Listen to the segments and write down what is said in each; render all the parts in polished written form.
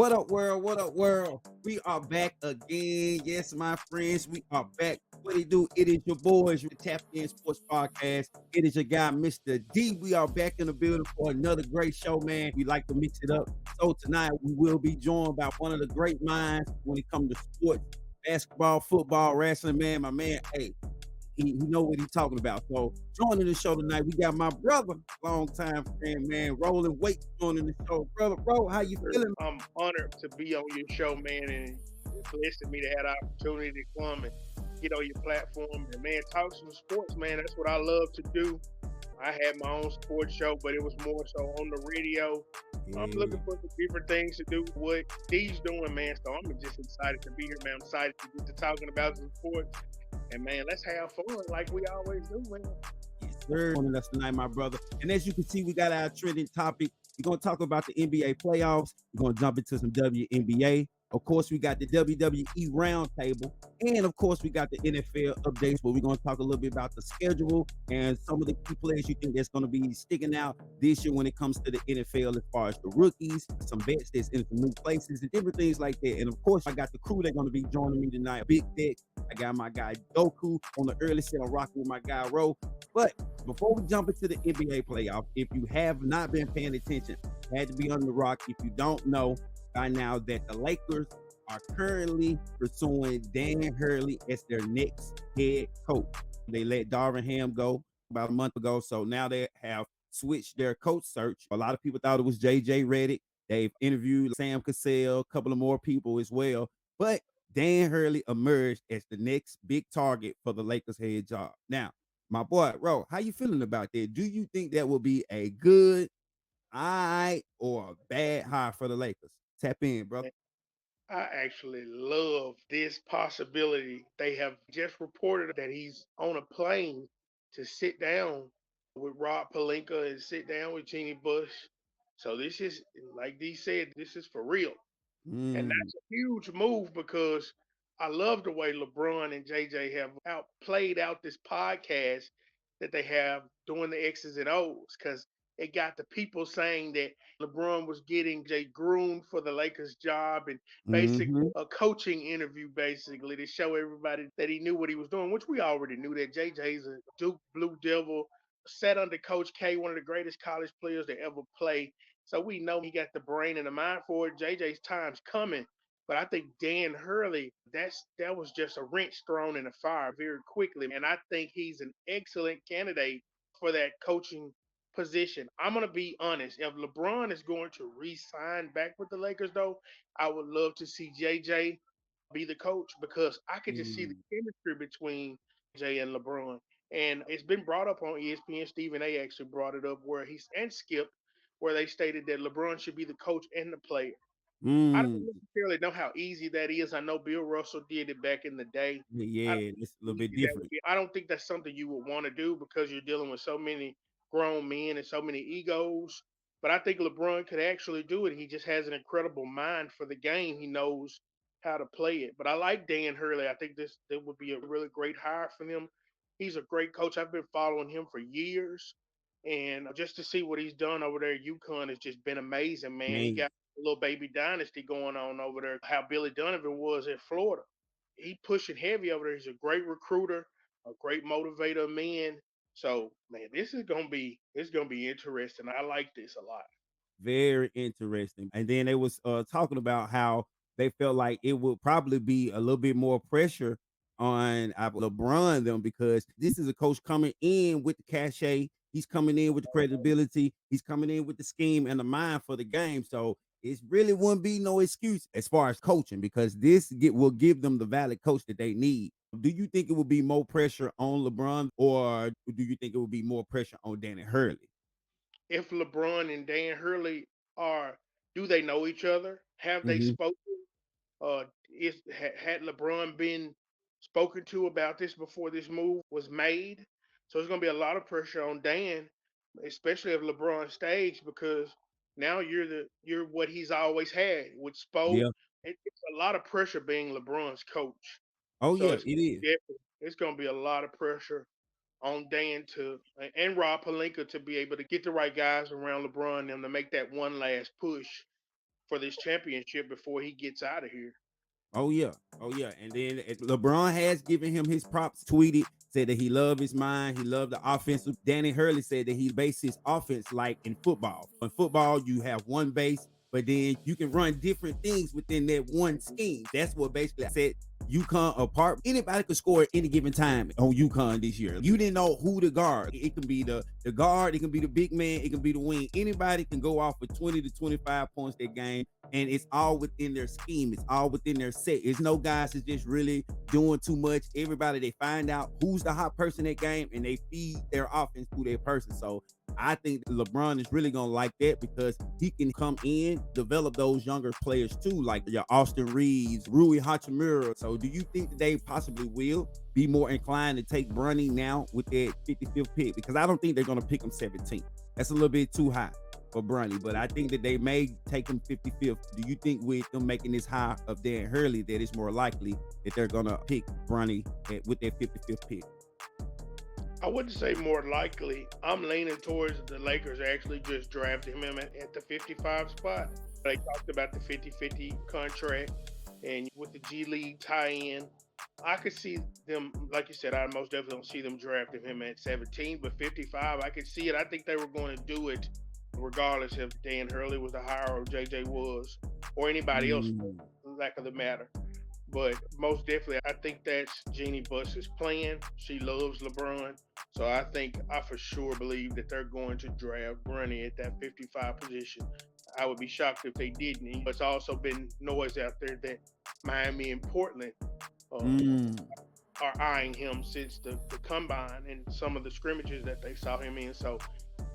What up, world? What up, world? We are back again. Yes, my friends, we are back. What it do? It is your boys, your Tap In Sports Podcast. It is your guy, Mr. D. We are back in the building for another great show, man. We like to mix it up. So tonight we will be joined by one of the great minds when it comes to sports, basketball, football, wrestling, man. My man, hey, he know what he's talking about. So joining the show tonight, we got my brother, long time friend, man, Rolling Weight joining the show. Brother, bro, how you feeling? I'm honored to be on your show, man, and it's blessed me to have the opportunity to come and get on your platform and man, talk some sports, man. That's what I love to do. I had my own sports show, but it was more so on the radio. I'm Yeah. looking for some different things to do. What D's doing, man. So I'm just excited to be here, man. I'm excited to get to talking about some sports, and man, let's have fun like we always do, man. Yes, sir. Joining us tonight, my brother. And as you can see, we got our trending topic. We're going to talk about the NBA playoffs. We're going to jump into some WNBA. Of course, we got the WWE roundtable. And of course, we got the NFL updates, but we're going to talk a little bit about the schedule and some of the key players you think that's going to be sticking out this year when it comes to the NFL as far as the rookies, some vets that's in some new places, and different things like that. And of course, I got the crew that's going to be joining me tonight. Big Dick. I got my guy Doku on the early set. I'm rocking with my guy Ro. But before we jump into the NBA playoff, if you have not been paying attention, had to be under the rock. If you don't know by now that the Lakers are currently pursuing Dan Hurley as their next head coach. They let Darvin Ham go about a month ago, so now they have switched their coach search. A lot of people thought it was JJ Redick. They've interviewed Sam Cassell, a couple of more people as well, but Dan Hurley emerged as the next big target for the Lakers head job. Now, my boy, Ro, how you feeling about that? Do you think that will be a good, all right, or a bad hire for the Lakers? Tap in, brother. I actually love this possibility. They have just reported that he's on a plane to sit down with Rob Pelinka and sit down with Jeannie Bush. So this is, like D said, this is for real. And Mm, that's a huge move because I love the way LeBron and JJ have played out this podcast that they have doing the X's and O's because it got the people saying that LeBron was getting Jay groomed for the Lakers job and basically mm-hmm. a coaching interview basically to show everybody that he knew what he was doing, which we already knew that JJ's a Duke Blue Devil, sat under Coach K, one of the greatest college players to ever play. So we know he got the brain and the mind for it. JJ's time's coming. But I think Dan Hurley, that was just a wrench thrown in the fire very quickly. And I think he's an excellent candidate for that coaching position. I'm gonna be honest. If LeBron is going to re-sign back with the Lakers, though, I would love to see JJ be the coach because I could just see the Mm, chemistry between Jay and LeBron. And it's been brought up on ESPN. Stephen A. actually brought it up where he's and Skip, where they stated that LeBron should be the coach and the player. I don't mm. necessarily know how easy that is. I know Bill Russell did it back in the day. I don't Yeah, know it's a how little bit easy that would different. be. I don't think that's something you would want to do because you're dealing with so many grown men and so many egos. But I think LeBron could actually do it. He just has an incredible mind for the game. He knows how to play it. But I like Dan Hurley. I think this would be a really great hire for him. He's a great coach. I've been following him for years. And just to see what he's done over there at UConn has just been amazing, man. He Man, got a little baby dynasty going on over there. How Billy Donovan was at Florida. He pushing heavy over there. He's a great recruiter, a great motivator of men. So man, this is gonna be interesting. I like this a lot. very interesting. And then they was talking about how they felt like it would probably be a little bit more pressure on LeBron and them because this is a coach coming in with the cachet. He's coming in with the credibility. He's coming in with the scheme and the mind for the game. So it really wouldn't be no excuse as far as coaching because will give them the valid coach that they need. Do you think it would be more pressure on LeBron or do you think it would be more pressure on Danny Hurley? If LeBron and Dan Hurley are, do they know each other? Have they Hmm. spoken? Had LeBron been spoken to about this before this move was made? So it's going to be a lot of pressure on Dan, especially if LeBron stays, because now you're what he's always had with Spo. Yeah. It's a lot of pressure being LeBron's coach. Oh So yeah, it is. it's going to be a lot of pressure on Dan to and Rob Pelinka to be able to get the right guys around LeBron and them to make that one last push for this championship before he gets out of here. Oh yeah, oh yeah. And then LeBron has given him his props. Tweeted, said that he loved his mind, he loved the offensive. Danny Hurley said that he based his offense like in football. In football, you have one base, but then you can run different things within that one scheme. That's what basically I said. UConn apart. Anybody could score at any given time on UConn this year. You didn't know who to guard. It can be the guard, it can be the big man, it can be the wing. Anybody can go off for 20 to 25 points that game, and it's all within their scheme. It's all within their set. It's no guys that's just really doing too much. Everybody, they find out who's the hot person in that game, and they feed their offense through their person. So I think LeBron is really gonna like that because he can come in, develop those younger players too, like your Austin Reeves, Rui Hachimura. So do you think that they possibly will be more inclined to take Bronny now with that 55th pick? Because I don't think they're gonna pick him 17th. That's a little bit too high for Bronny, but I think that they may take him 55th. Do you think with them making this high of Dan Hurley that it's more likely that they're gonna pick Bronny with their 55th pick? I wouldn't say more likely. I'm leaning towards the Lakers actually just drafting him at the 55 spot. They talked about the 50-50 contract and with the G League tie-in. I could see them, like you said, I most definitely don't see them drafting him at 17, but 55, I could see it. I think they were going to do it regardless if Dan Hurley was the hire or JJ was or anybody else for Mm. lack of the matter. But most definitely, I think that's Jeannie Buss's plan. She loves LeBron. So I for sure believe that they're going to draft Bronny at that 55 position. I would be shocked if they didn't. It's also been noise out there that Miami and Portland um, Mm. are eyeing him since the combine and some of the scrimmages that they saw him in. So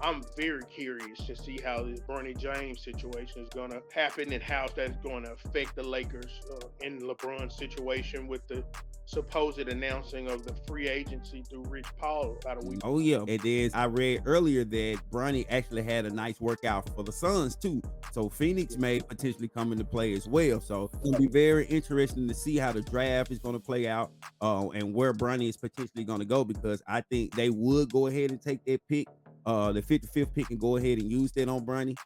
I'm very curious to see how this Bernie James situation is going to happen and how that's going to affect the Lakers in LeBron's situation with the supposed announcing of the free agency through Rich Paul about a week. Oh yeah, and then I read earlier that Bronny actually had a nice workout for the Suns too. So Phoenix may potentially come into play as well. So it's gonna be very interesting to see how the draft is gonna play out, and where Bronny is potentially gonna go because I think they would go ahead and take that pick. The 55th pick and go ahead and use that on Bronny.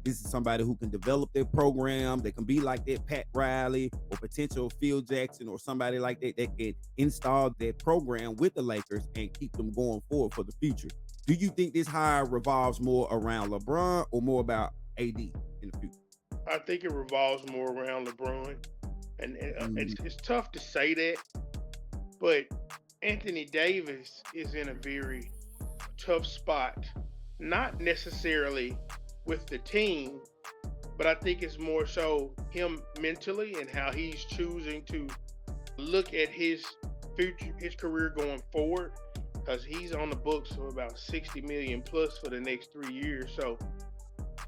This is somebody who can develop their program. They can be like that Pat Riley or potential Phil Jackson or somebody like that can install that program with the Lakers and keep them going forward for the future. Do you think this hire revolves more around LeBron or more about AD in the future? I think it revolves more around LeBron. And Mm. it's tough to say that, but Anthony Davis is in a very tough spot. Not necessarily with the team, but I think it's more so him mentally and how he's choosing to look at his future, his career going forward, because he's on the books for about 60 million plus for the next 3 years. So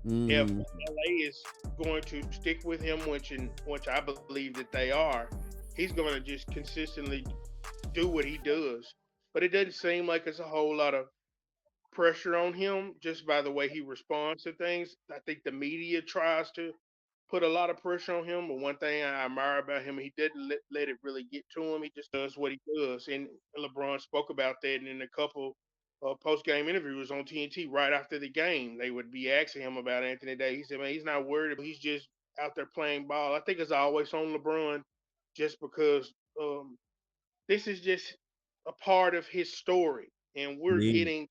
if Mm. LA is going to stick with him, which I believe that they are, he's going to just consistently do what he does. But it doesn't seem like it's a whole lot of pressure on him just by the way he responds to things. I think the media tries to put a lot of pressure on him, but one thing I admire about him, he didn't let it really get to him. He just does what he does. And LeBron spoke about that in a couple post game interviews on TNT right after the game. They would be asking him about Anthony Davis. He said, man, he's not worried. He's just out there playing ball. I think it's always on LeBron just because this is just a part of his story. And we're Yeah. getting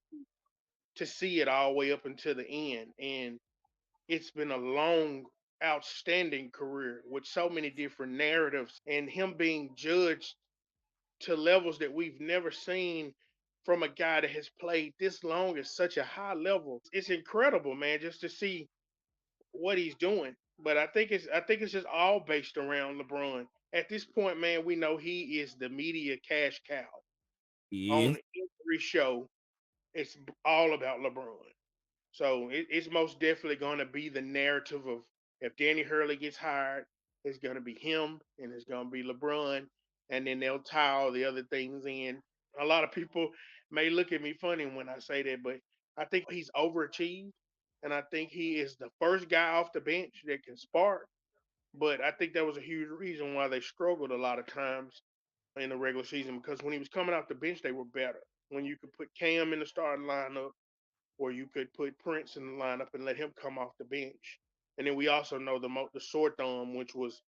to see it all the way up until the end. And it's been a long, outstanding career with so many different narratives and him being judged to levels that we've never seen from a guy that has played this long at such a high level. It's incredible, man, just to see what he's doing. But I think it's just all based around LeBron. At this point, man, we know he is the media cash cow. On Yeah. every show, it's all about LeBron. So it's most definitely going to be the narrative of if Danny Hurley gets hired, it's going to be him and it's going to be LeBron, and then they'll tie all the other things in. A lot of people may look at me funny when I say that, but I think he's overachieved, and I think he is the first guy off the bench that can spark. But I think that was a huge reason why they struggled a lot of times in the regular season because when he was coming off the bench, they were better. When you could put Cam in the starting lineup or you could put Prince in the lineup and let him come off the bench. And then we also know the sore thumb, which was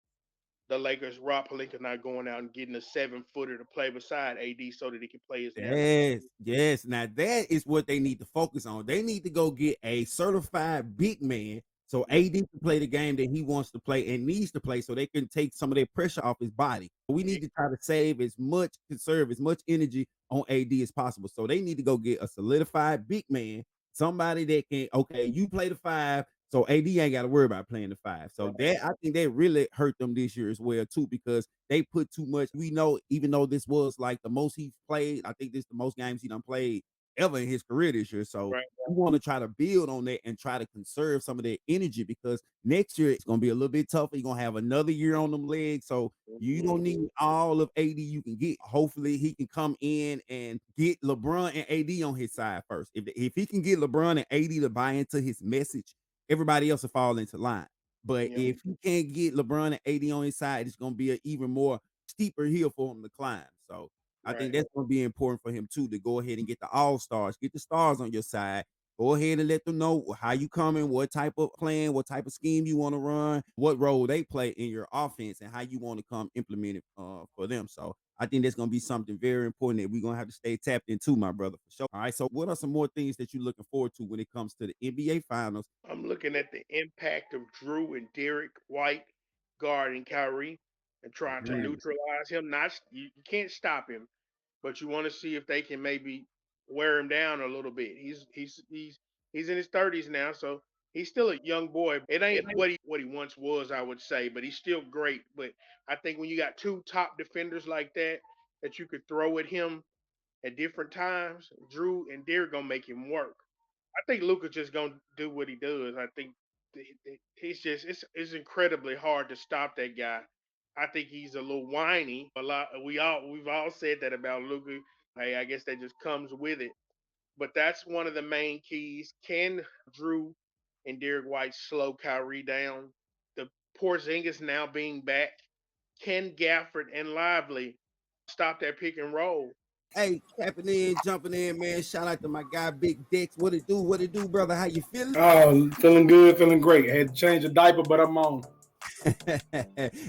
the Lakers, Rob Pelinka not going out and getting a 7-footer to play beside AD so that he can play his natural. Yes, yes. Now that is what they need to focus on. They need to go get a certified big man so AD can play the game that he wants to play and needs to play so they can take some of their pressure off his body. We need to try to save as much, conserve as much energy on AD as possible. So they need to go get a solidified big man, somebody that can, okay, you play the five, so AD ain't got to worry about playing the five. So that I think that really hurt them this year as well, too, because they put too much. We know, even though this was like the most he's played, I think this is the most games he done played ever in his career this year. So Right. we want to try to build on that and try to conserve some of that energy because next year it's gonna be a little bit tougher. You're gonna have another year on them legs. So you don't need all of AD you can get. Hopefully he can come in and get LeBron and AD on his side first. If he can get LeBron and AD to buy into his message, everybody else will fall into line. But Yeah. if he can't get LeBron and AD on his side, it's gonna be an even more steeper hill for him to climb. So I think Right. that's gonna be important for him too to go ahead and get the all-stars, get the stars on your side. Go ahead and let them know how you coming, what type of plan, what type of scheme you want to run, what role they play in your offense, and how you want to come implement it for them. So I think that's gonna be something very important that we're gonna have to stay tapped into, my brother, for sure. All right. So what are some more things that you're looking forward to when it comes to the NBA finals? I'm looking at the impact of Drew and Derek White guarding Kyrie and trying to Mhm. neutralize him. Not you can't stop him, but you want to see if they can maybe wear him down a little bit. He's in his 30s now, so he's still a young boy. It ain't what he once was, I would say, but he's still great. But I think when you got two top defenders like that you could throw at him at different times, Drew and Derek gonna make him work. I think Luka just gonna do what he does. I think he's just it's incredibly hard to stop that guy. I think he's a little whiny. A lot we've all said that about Luka. Hey, I guess that just comes with it. But that's one of the main keys. Can Drew and Derek White slow Kyrie down? The Porzingis now being back. Can Gafford and Lively stop that pick and roll? Hey, tapping in, jumping in, man. Shout out to my guy, Big Dex. What it do? What it do, brother? How you feeling? Oh, feeling good, feeling great. Had to change a diaper, but I'm on. Hey,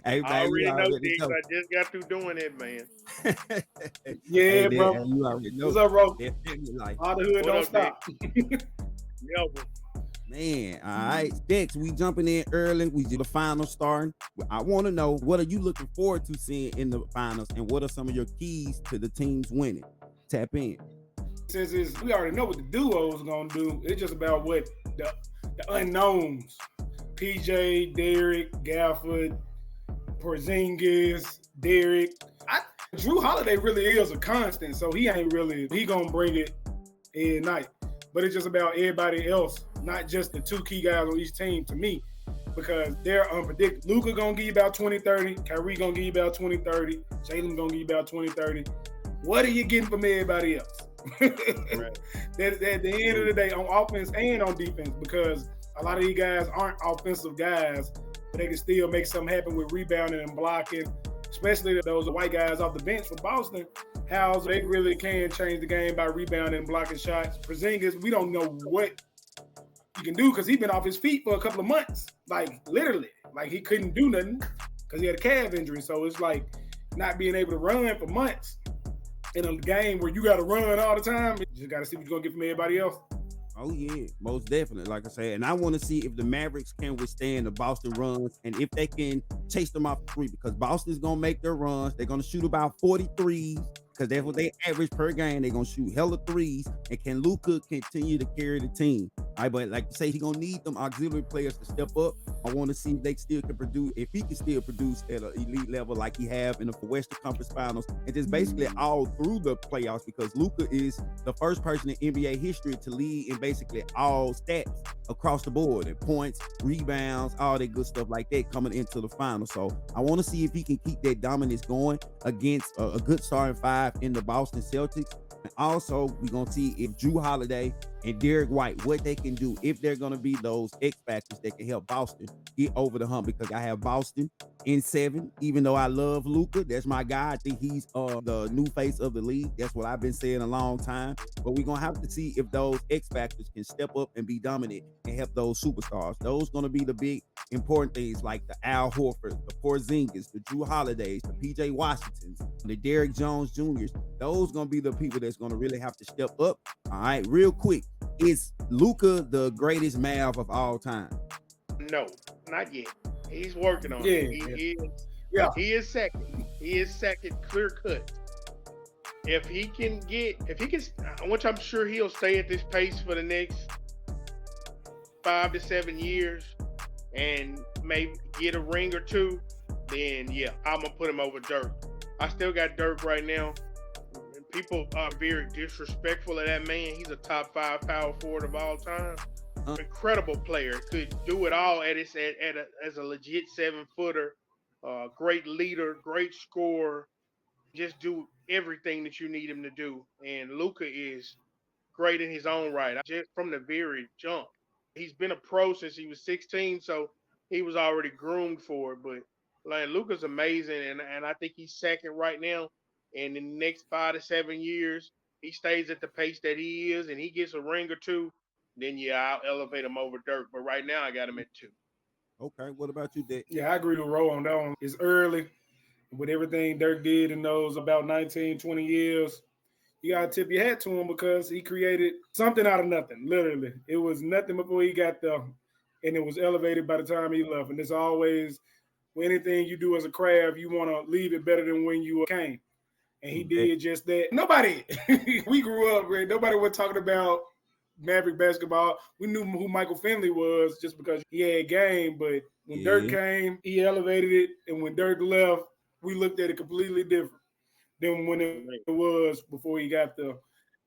I man, you already know, already Diggs. know. I just got through doing it, man. Hey, Yeah, there, bro. you already know. What's up, bro? That's family life. All the hood What don't up, stop. Melvin? Man, all right. Dex, we jumping in early. We do the finals starting. I want to know, what are you looking forward to seeing in the finals, and what are some of your keys to the teams winning? Tap in. Since we already know what the duos gonna do, it's just about what the unknowns. PJ, Derek, Gafford, Porzingis, Derek. Drew Holiday really is a constant, so he gonna bring it every night. But it's just about everybody else, not just the two key guys on each team to me, because they're unpredictable. Luka gonna give you about 20-30, Kyrie gonna give you about 20-30, Jalen gonna give you about 20-30. What are you getting from everybody else? Right. At the end of the day, on offense and on defense, because a lot of these guys aren't offensive guys, but they can still make something happen with rebounding and blocking, especially those white guys off the bench for Boston. How they really can change the game by rebounding and blocking shots. Porzingis, we don't know what he can do because he's been off his feet for a couple of months, like literally. Like he couldn't do nothing because he had a calf injury. So it's like not being able to run for months in a game where you got to run all the time. You just got to see what you're going to get from everybody else. Oh yeah, most definitely. Like I said, and I want to see if the Mavericks can withstand the Boston runs and if they can chase them off the three, because Boston's gonna make their runs. They're gonna shoot about 43s because that's what they average per game. They're gonna shoot hella threes. And can Luka continue to carry the team? All right, but like you say, he's gonna need them auxiliary players to step up. I want to see if they still can produce, if he can still produce at an elite level like he have in the Western Conference Finals and just basically all through the playoffs, because Luka is the first person in NBA history to lead in basically all stats across the board, and points, rebounds, all that good stuff like that coming into the final. So I want to see if he can keep that dominance going against a good starting five in the Boston Celtics. And also, we're going to see if Drew Holiday and Derek White, what they can do if they're going to be those X factors that can help Boston get over the hump. Because I have Boston in 7, even though I love Luka. That's my guy. I think he's the new face of the league. That's what I've been saying a long time. But we're gonna have to see if those X factors can step up and be dominant and help those superstars. Those gonna be the big important things like the Al Horford, the Porzingis, the Drew Holidays, the PJ Washingtons, the Derrick Jones Juniors. Those gonna be the people that's gonna really have to step up. All right, real quick, is Luka the greatest Mav of all time? No, not yet. He's working on it. Yeah, yeah. He is second. He is second, clear cut. Which I'm sure he'll stay at this pace for the next 5 to 7 years, and maybe get a ring or two. Then yeah, I'm gonna put him over Dirk. I still got Dirk right now. People are very disrespectful of that man. He's a top 5 power forward of all time. Incredible player. Could do it all as a legit 7-footer. Great leader, great scorer. Just do everything that you need him to do. And Luka is great in his own right. Just from the very jump. He's been a pro since he was 16, so he was already groomed for it. But like Luka's amazing, and I think he's second right now. And in the next 5 to 7 years, he stays at the pace that he is, and he gets a ring or two. Then yeah, I'll elevate him over Dirk. But right now, I got him at 2. Okay, what about you, Dick? Yeah, I agree with Ro on that one. It's early with everything Dirk did in those about 19, 20 years. You got to tip your hat to him because he created something out of nothing, literally. It was nothing before he got there, and it was elevated by the time he left. And it's always, when anything you do as a craft, you want to leave it better than when you came. And he did just that. Nobody, we grew up, right? Nobody was talking about Maverick basketball. We knew who Michael Finley was just because he had game. But when Dirk came, he elevated it. And when Dirk left, we looked at it completely different than when it was before he got there.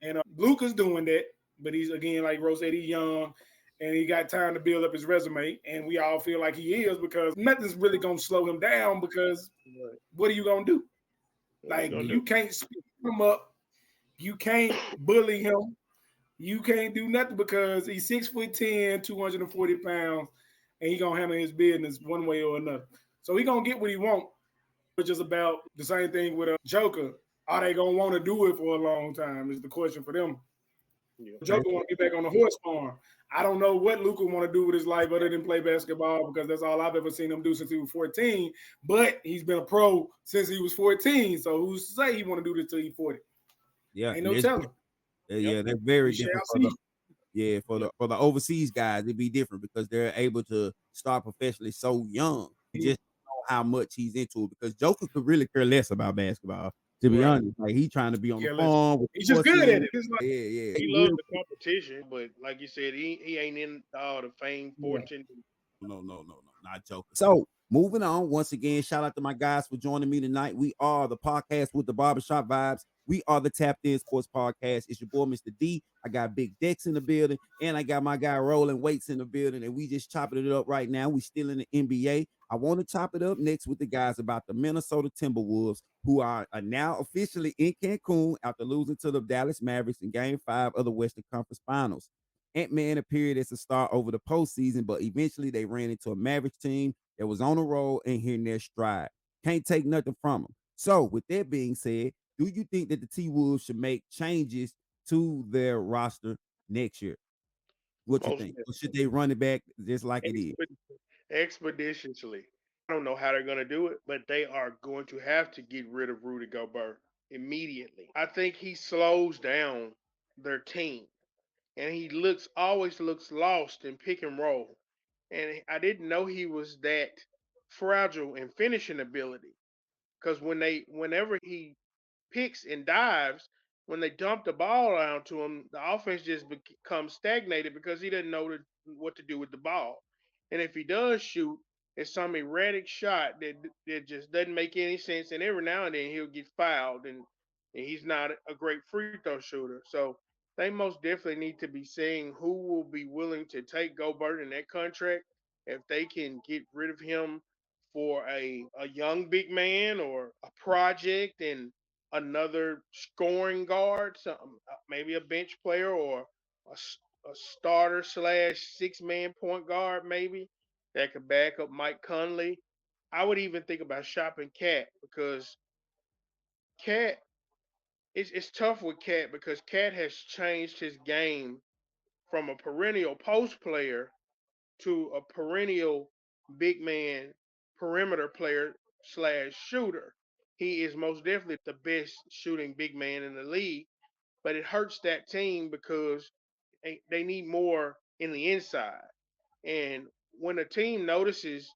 And Luka's doing that. But he's, again, like Rose said, he's young. And he got time to build up his resume. And we all feel like he is because nothing's really going to slow him down because what are you going to do? Like, you can't speed him up. You can't bully him. You can't do nothing because he's 6'10", 240 pounds, and he's going to handle his business one way or another. So he's going to get what he wants, which is about the same thing with a Joker. Are they going to want to do it for a long time is the question for them. Yeah. Joker want to get back on the horse farm. I don't know what Luka want to do with his life other than play basketball because that's all I've ever seen him do since he was 14. But he's been a pro since he was 14. So who's to say he want to do this till he's 40? Yeah, ain't no telling. Yeah, they're very different. For the overseas guys, it'd be different because they're able to start professionally so young. You just know how much he's into it because Joker could really care less about basketball. To be honest, like he's trying to be on the farm. He's just good at it. Yeah. He loves the competition, but like you said, he ain't in all the fame, fortune. No, not Joker. So moving on. Once again, shout out to my guys for joining me tonight. We are the podcast with the barbershop vibes. We are the Tapped In Sports Podcast. It's your boy, Mr. D. I got Big Dex in the building, and I got my guy Rolling Weights in the building, and we just chopping it up right now. We still in the NBA. I want to chop it up next with the guys about the Minnesota Timberwolves, who are now officially in Cancun after losing to the Dallas Mavericks in Game 5 of the Western Conference Finals. Ant-Man appeared as a star over the postseason, but eventually they ran into a Mavericks team that was on a roll and hitting their stride. Can't take nothing from them. So, with that being said, do you think that the T-Wolves should make changes to their roster next year? What you think? Or should they run it back just like it is? Expeditiously. I don't know how they're going to do it, but they are going to have to get rid of Rudy Gobert immediately. I think he slows down their team, and he always looks lost in pick and roll. And I didn't know he was that fragile in finishing ability because whenever he picks and dives, when they dump the ball down to him, the offense just becomes stagnated because he doesn't know what to do with the ball. And if he does shoot, it's some erratic shot that just doesn't make any sense. And every now and then he'll get fouled, and he's not a great free throw shooter. So they most definitely need to be seeing who will be willing to take Gobert in that contract if they can get rid of him for a young big man or a project and another scoring guard, maybe a bench player or a starter slash 6-man point guard maybe that could back up Mike Conley. I would even think about shopping Cat because Cat it's tough with Cat because Cat has changed his game from a perennial post player to a perennial big man perimeter player slash shooter. He is most definitely the best shooting big man in the league, but it hurts that team because they need more in the inside. And when a team notices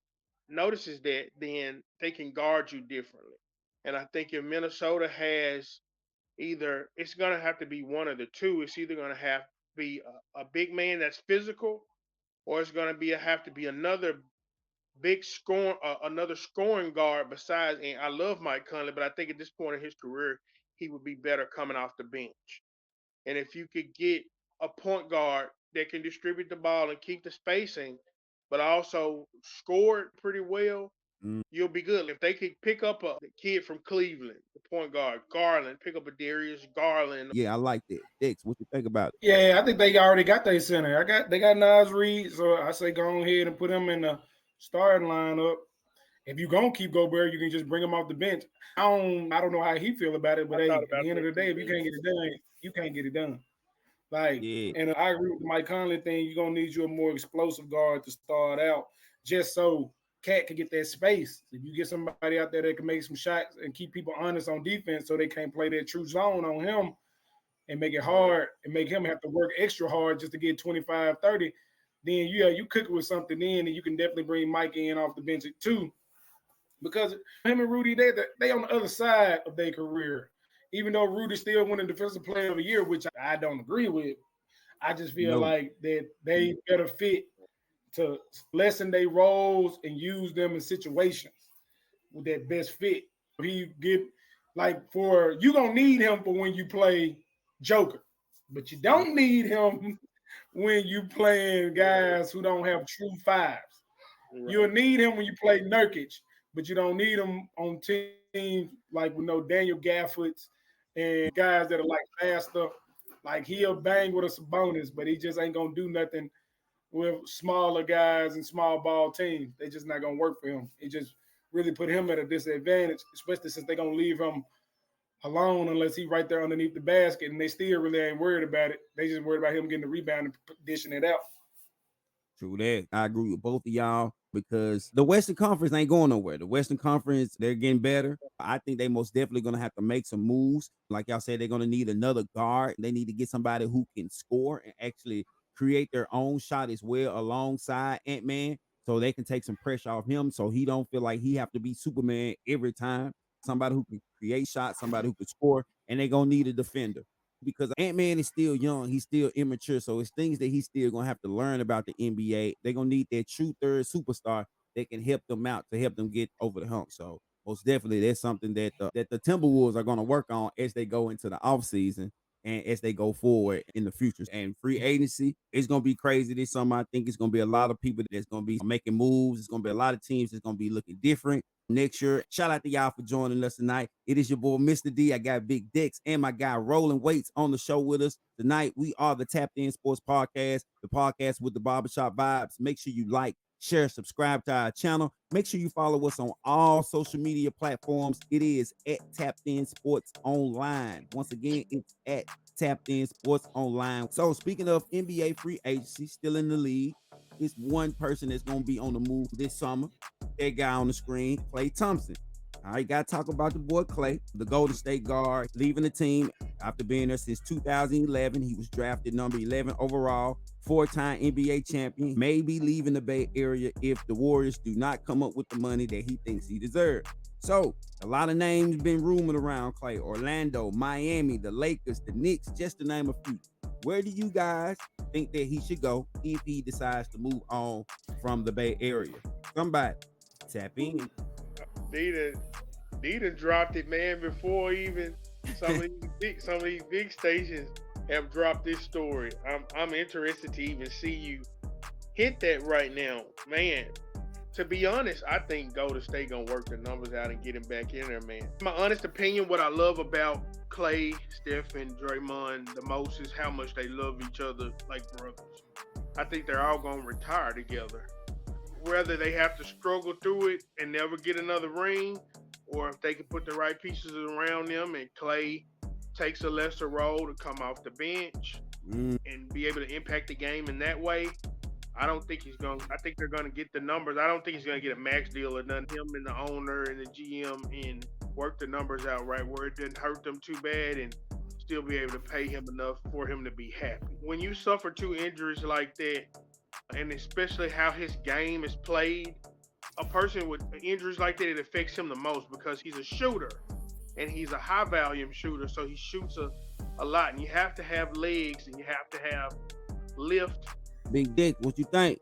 that, then they can guard you differently. And I think if Minnesota has either, it's gonna have to be one of the two. It's either gonna have to be a big man that's physical, or it's gonna be have to be another another scoring guard besides. And I love Mike Conley, but I think at this point in his career, he would be better coming off the bench. And if you could get a point guard that can distribute the ball and keep the spacing, but also score it pretty well, Mm. you'll be good. If they could pick up a kid from Cleveland, the point guard, Garland, pick up a Darius Garland. Yeah, I like that. Dex, what you think about it? Yeah, I think they already got their center. They got Nas Reed, so I say go ahead and put him in the starting lineup. If you gonna keep Gobert, you can just bring him off the bench. I don't know how he feel about it, but hey, at the end of the day, if you can't get it done, you can't get it done. Like, Yeah. and I agree with the Mike Conley thing. You're gonna need you a more explosive guard to start out, just so Cat can get that space. If you get somebody out there that can make some shots and keep people honest on defense, so they can't play that true zone on him and make it hard and make him have to work extra hard just to get 25, 30, then yeah, you cook it with something in, and you can definitely bring Mike in off the bench too. Because him and Rudy, they on the other side of their career. Even though Rudy still winning Defensive Player of the Year, which I don't agree with, I just feel like that they better fit to lessen their roles and use them in situations with that best fit. He get like for you gonna need him for when you play Joker, but you don't need him when you playing guys who don't have true fives. You'll need him when you play Nurkic, but you don't need him on teams like with no Daniel Gafford's and guys that are like faster. Like he'll bang with a Sabonis, but he just ain't gonna do nothing with smaller guys and small ball teams. They just not gonna work for him. It just really put him at a disadvantage, especially since they're gonna leave him alone unless he right there underneath the basket, and they still really ain't worried about it. They just worried about him getting the rebound and dishing it out. True that. I agree with both of y'all because the Western Conference ain't going nowhere. The Western Conference, they're getting better. I think they most definitely going to have to make some moves. Like y'all said, they're going to need another guard. They need to get somebody who can score and actually create their own shot as well alongside Ant-Man, so they can take some pressure off him so he don't feel like he have to be Superman every time. Somebody who can create shots, somebody who can score, and they're going to need a defender because Ant-Man is still young, he's still immature, so it's things that he's still gonna have to learn about the NBA. They're gonna need that true third superstar that can help them out to help them get over the hump. So most definitely, that's something that the Timberwolves are gonna work on as they go into the offseason and as they go forward in the future. And free agency is gonna be crazy this summer. I think it's gonna be a lot of people that's gonna be making moves. It's gonna be a lot of teams that's gonna be looking different next year. Shout out to y'all for joining us tonight. It is your boy, Mr. D. I got Big Dex and my guy Rolling Weights on the show with us tonight. We are the Tapped In Sports Podcast, the podcast with the barbershop vibes. Make sure you like, share, subscribe to our channel. Make sure you follow us on all social media platforms. It is at Tapped In Sports Online. Once again, it's at Tapped In Sports Online. So speaking of NBA free agency, still in the league, it's one person that's going to be on the move this summer. That guy on the screen, Klay Thompson. All right, got to talk about the boy Klay, the Golden State guard, leaving the team after being there since 2011. He was drafted number 11 overall, four-time NBA champion, maybe leaving the Bay Area if the Warriors do not come up with the money that he thinks he deserves. So, a lot of names been rumored around Klay. Orlando, Miami, the Lakers, the Knicks, just to name a few. Where do you guys think that he should go if he decides to move on from the Bay Area? Somebody tap in. Dita dropped it, man, before even some of these big stations have dropped this story. I'm interested to even see you hit that right now, man. To be honest, I think Golden State gonna work the numbers out and get him back in there, man. My honest opinion, what I love about Clay, Steph, and Draymond the most is how much they love each other like brothers. I think they're all gonna retire together. Whether they have to struggle through it and never get another ring, or if they can put the right pieces around them and Clay takes a lesser role to come off the bench and be able to impact the game in that way. I don't think he's going. I think they're going to get the numbers. I don't think he's going to get a max deal or nothing. Him and the owner and the GM and work the numbers out right where it didn't hurt them too bad and still be able to pay him enough for him to be happy. When you suffer two injuries like that, and especially how his game is played, a person with injuries like that, it affects him the most because he's a shooter and he's a high volume shooter, so he shoots a lot. And you have to have legs and you have to have lift. Big Dick, what you think?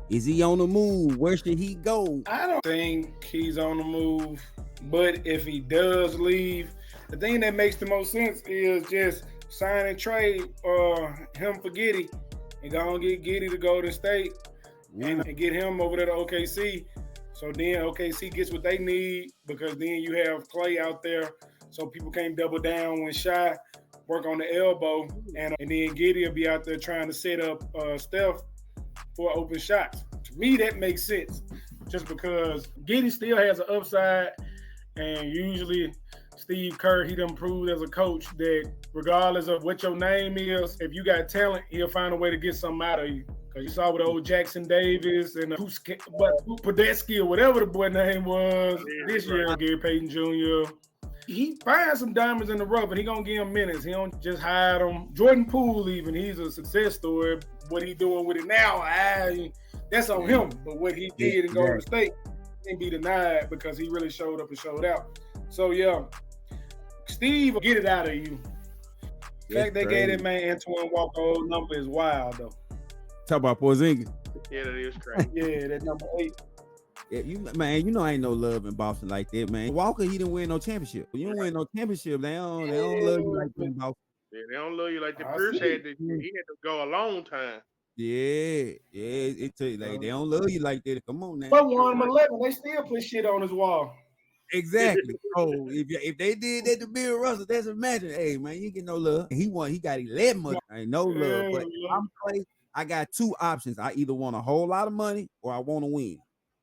Is he on the move? Where should he go? I don't think he's on the move, but if he does leave, the thing that makes the most sense is just sign and trade him for Giddey and go and get Giddey to go to State and get him over there to OKC. So then OKC gets what they need because then you have Clay out there so people can't double down when Shy work on the elbow, and then Giddey will be out there trying to set up Steph for open shots. To me, that makes sense, just because Giddey still has an upside, and usually Steve Kerr, he done proved as a coach that regardless of what your name is, if you got talent, he'll find a way to get something out of you. Because you saw with old Jackson Davis and Podetsky or whatever the boy name was this year, Gary Payton Jr., he finds some diamonds in the rough and he gonna give him minutes. He don't just hide them. Jordan Poole, even, he's a success story. What he doing with it now, that's on him. But what he did in Golden State can't be denied because he really showed up and showed out. So yeah, Steve will get it out of you. The fact they gave that man Antoine Walker old number is wild though. Talk about Porzingis. Yeah, that is crazy. Yeah, that number 8. Yeah, you know, ain't no love in Boston like that, man. Walker, he didn't win no championship. You don't win no championship, they don't love you like that in Boston. Yeah, they don't love you like that. Pierce he had to go a long time. Yeah, it took like they don't love you like that. Come on now. But won him 11, they still put shit on his wall. Exactly. So if they did that to Bill Russell, that's imagine. Hey man, you get no love. He got 11 months. Ain't no love. But I'm Clay, I got two options. I either want a whole lot of money or I want to win.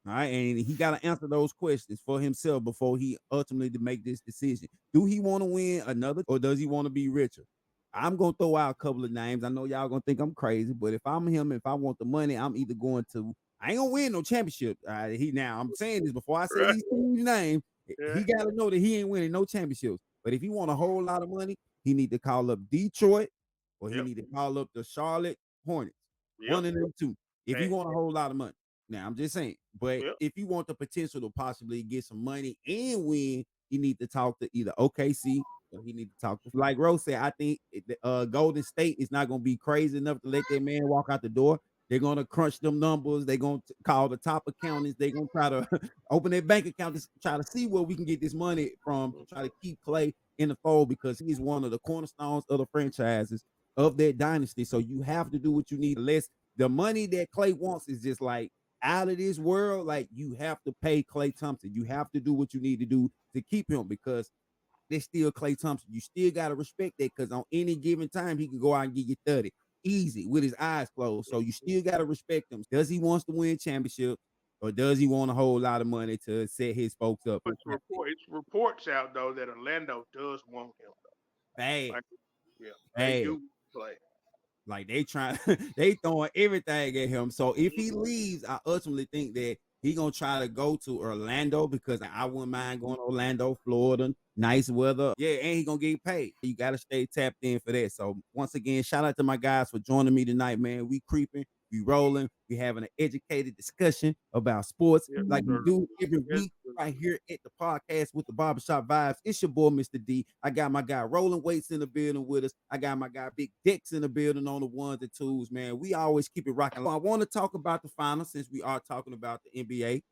All right, and he got to answer those questions for himself before he ultimately make this decision. Do he want to win another, or does he want to be richer? I'm gonna throw out a couple of names. I know y'all gonna think I'm crazy, but if I'm him, if I want the money, I'm either going to. I ain't gonna win no championship. I'm saying this before I say these names. He got to know that he ain't winning no championships. But if he want a whole lot of money, he need to call up Detroit, or he need to call up the Charlotte Hornets. One of them two. If he want a whole lot of money. Now, I'm just saying, but if you want the potential to possibly get some money and win, you need to talk to either OKC or he need to talk to, like Rose said, I think Golden State is not going to be crazy enough to let that man walk out the door. They're going to crunch them numbers. They're going to call the top accountants. They're going to try to open their bank account to try to see where we can get this money from to try to keep Clay in the fold because he's one of the cornerstones of the franchises of that dynasty. So you have to do what you need. Unless the money that Clay wants is just like out of this world, like you have to pay Klay Thompson. You have to do what you need to do to keep him because they're still Klay Thompson. You still got to respect that because on any given time, he can go out and get you 30 easy with his eyes closed. So you still got to respect him. Does he wants to win championship or does he want a whole lot of money to set his folks up? But it's reports out, though, that Orlando does want him. Bad. They do play. Like they throwing everything at him. So if he leaves, I ultimately think that he gonna try to go to Orlando because I wouldn't mind going to Orlando, Florida, nice weather. Yeah, and he gonna get paid. You gotta stay tapped in for that. So once again, shout out to my guys for joining me tonight, man. We creeping, we rolling, we having an educated discussion about sports like we do every week right here at the podcast with the Barbershop Vibes. It's your boy, Mr. D. I got my guy Rolling Weights in the building with us. I got my guy Big Dicks in the building on the ones and twos, man. We always keep it rocking. I want to talk about the finals since we are talking about the NBA.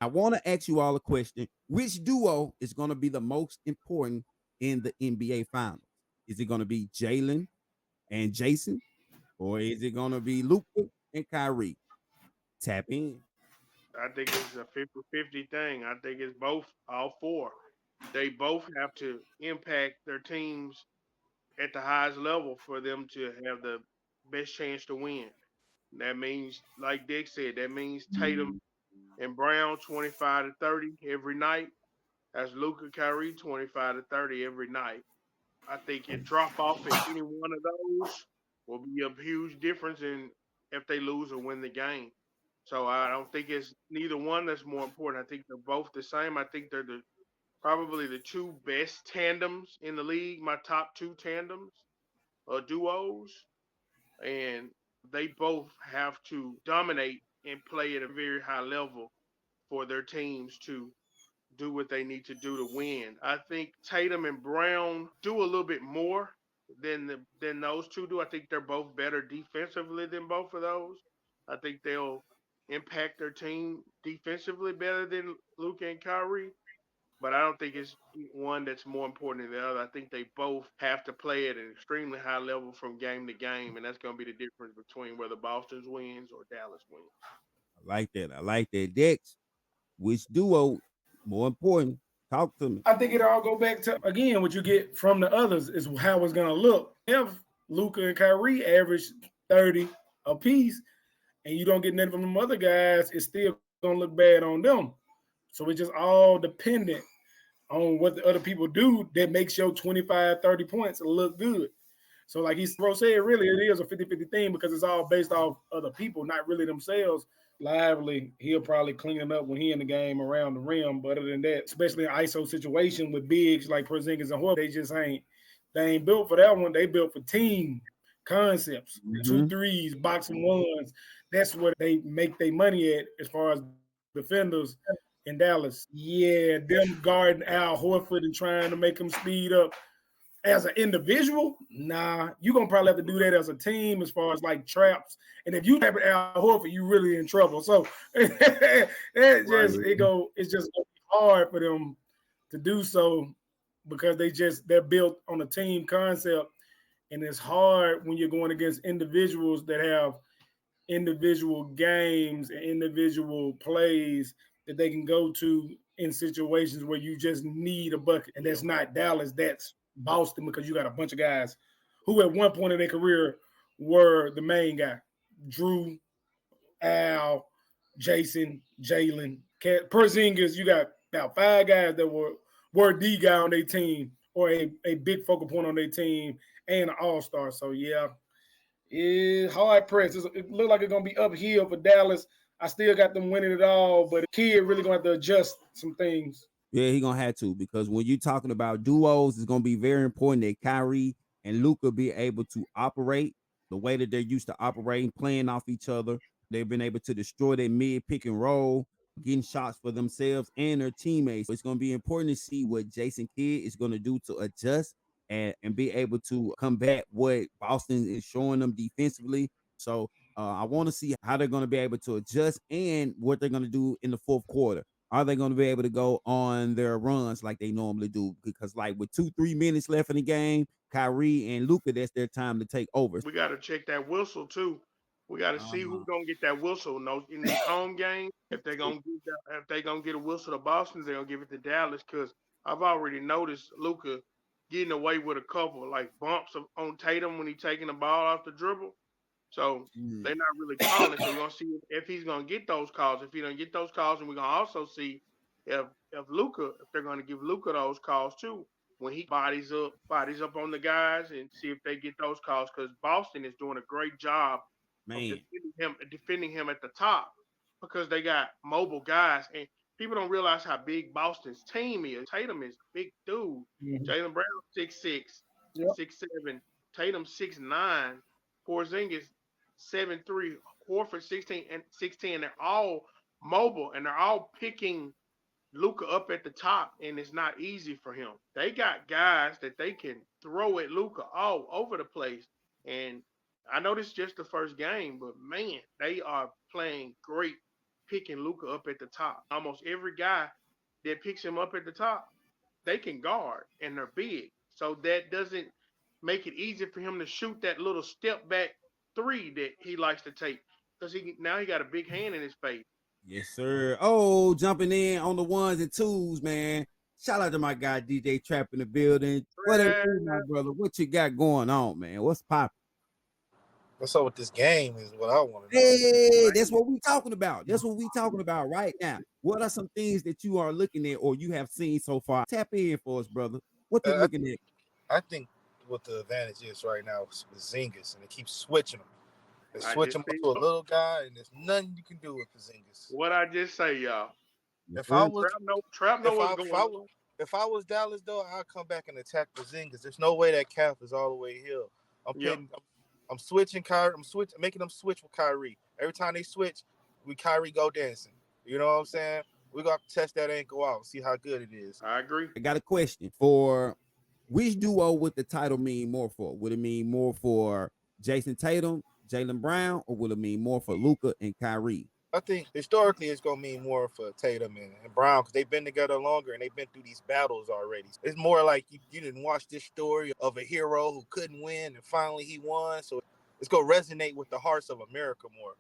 I want to ask you all a question. Which duo is going to be the most important in the NBA finals? Is it going to be Jalen and Jason? Or is it going to be Luka and Kyrie? Tap in. I think it's a 50-50 thing. I think it's both, all four. They both have to impact their teams at the highest level for them to have the best chance to win. That means, like Dick said, that means Tatum and Brown 25 to 30 every night. That's Luka Kyrie 25 to 30 every night. I think a drop off at any one of those will be a huge difference in if they lose or win the game. So I don't think it's neither one that's more important. I think they're both the same. I think they're probably the two best tandems in the league. My top two tandems or duos, and they both have to dominate and play at a very high level for their teams to do what they need to do to win. I think Tatum and Brown do a little bit more than those two do. I think they're both better defensively than both of those. I think they'll impact their team defensively better than Luka and Kyrie. But I don't think it's one that's more important than the other. I think they both have to play at an extremely high level from game to game, and that's going to be the difference between whether Boston wins or Dallas wins. I like that. I like that. Dex, which duo more important? Talk to me. I think it all go back to again what you get from the others is how it's gonna look. If Luka and Kyrie average 30 apiece, and you don't get nothing from them other guys, it's still gonna look bad on them. So it's just all dependent on what the other people do that makes your 25, 30 points look good. So like he bro said, really it is a 50-50 thing because it's all based off other people, not really themselves. Lively, he'll probably clean it up when he in the game around the rim. But other than that, especially in ISO situation with bigs like Porzingis and Horford, they ain't built for that one. They built for team concepts, 2 3s, boxing ones. That's what they make their money at as far as defenders in Dallas. Yeah, them guarding Al Horford and trying to make him speed up as an individual, nah, you're gonna probably have to do that as a team as far as like traps. And if you trap Al Horford, you really in trouble. So it's just gonna be hard for them to do so because they're built on a team concept. And it's hard when you're going against individuals that have individual games and individual plays that they can go to in situations where you just need a bucket. And that's not Dallas, that's Boston, because you got a bunch of guys who at one point in their career were the main guy. Drew, Al, Jason, Jalen, Porzingis. You got about 5 guys that were the guy on their team or a big focal point on their team and an all-star. So, yeah, it's hard press. It looked like it's going to be uphill for Dallas. I still got them winning it all, but the kid really going to have to adjust some things. Yeah, he gonna have to because when you're talking about duos, it's gonna be very important that Kyrie and Luka be able to operate the way that they're used to operating, playing off each other. They've been able to destroy their mid pick and roll, getting shots for themselves and their teammates. So it's gonna be important to see what Jason Kidd is gonna do to adjust and be able to combat what Boston is showing them defensively. So I want to see how they're going to be able to adjust and what they're going to do in the fourth quarter. Are they going to be able to go on their runs like they normally do? Because like with 2-3 minutes left in the game, Kyrie and Luka, that's their time to take over. We got to check that whistle too. We got to see who's gonna get that whistle. No, in these home games, if they gonna get a whistle to Boston, they're gonna give it to Dallas. Because I've already noticed Luka getting away with a couple like bumps on Tatum when he's taking the ball off the dribble. So they're not really calling. So we're gonna see if he's gonna get those calls. If he don't get those calls, and we're gonna also see if they're gonna give Luka those calls too when he bodies up on the guys and see if they get those calls because Boston is doing a great job of defending him at the top because they got mobile guys and people don't realize how big Boston's team is. Tatum is a big dude. Jaylen Brown 6'6", 6'7", Tatum 6'9", Porzingis 7'3", Horford 16. They're all mobile and they're all picking Luka up at the top, and it's not easy for him. They got guys that they can throw at Luka all over the place. And I know this is just the first game, but man, they are playing great picking Luka up at the top. Almost every guy that picks him up at the top, they can guard and they're big. So that doesn't make it easy for him to shoot that little step back three that he likes to take because he got a big hand in his face. Yes, sir. Oh, jumping in on the ones and twos, man. Shout out to my guy DJ Trap in the building. What it do, my brother? What you got going on, man? What's poppin'? What's up with this game is what I want to know. Hey, that's what we talking about. That's what we talking about right now. What are some things that you are looking at or you have seen so far? Tap in for us, brother. What you looking at? I think what the advantage is right now is Porzingis, and they keep switching them. They switch him to a little guy, and there's nothing you can do with Porzingis. What I just say, y'all. If I was if I was Dallas though, I'd come back and attack Porzingis. There's no way that calf is all the way healed. I'm switching Kyrie. Making them switch with Kyrie. Every time they switch, Kyrie go dancing. You know what I'm saying? We got to test that ankle out, see how good it is. I agree. I got a question for which duo would the title mean more for? Would it mean more for Jason Tatum, Jaylen Brown, or would it mean more for Luka and Kyrie? I think historically it's going to mean more for Tatum and Brown because they've been together longer and they've been through these battles already. It's more like you didn't watch this story of a hero who couldn't win and finally he won. So it's going to resonate with the hearts of America more.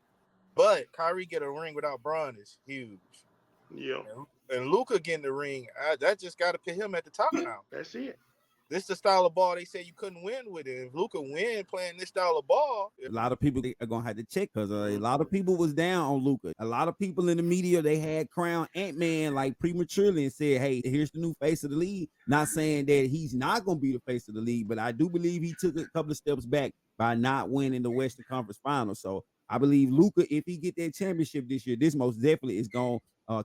But Kyrie get a ring without Brown is huge. Yeah. And Luka getting the ring, that just got to put him at the top now. That's it. This is the style of ball they said you couldn't win with it. If Luka win playing this style of ball, a lot of people are gonna have to check because a lot of people was down on Luka. A lot of people in the media they had crowned Ant-Man like prematurely and said, "Hey, here's the new face of the league." Not saying that he's not gonna be the face of the league, but I do believe he took a couple of steps back by not winning the Western Conference Finals. So I believe Luka, if he get that championship this year, this most definitely is gonna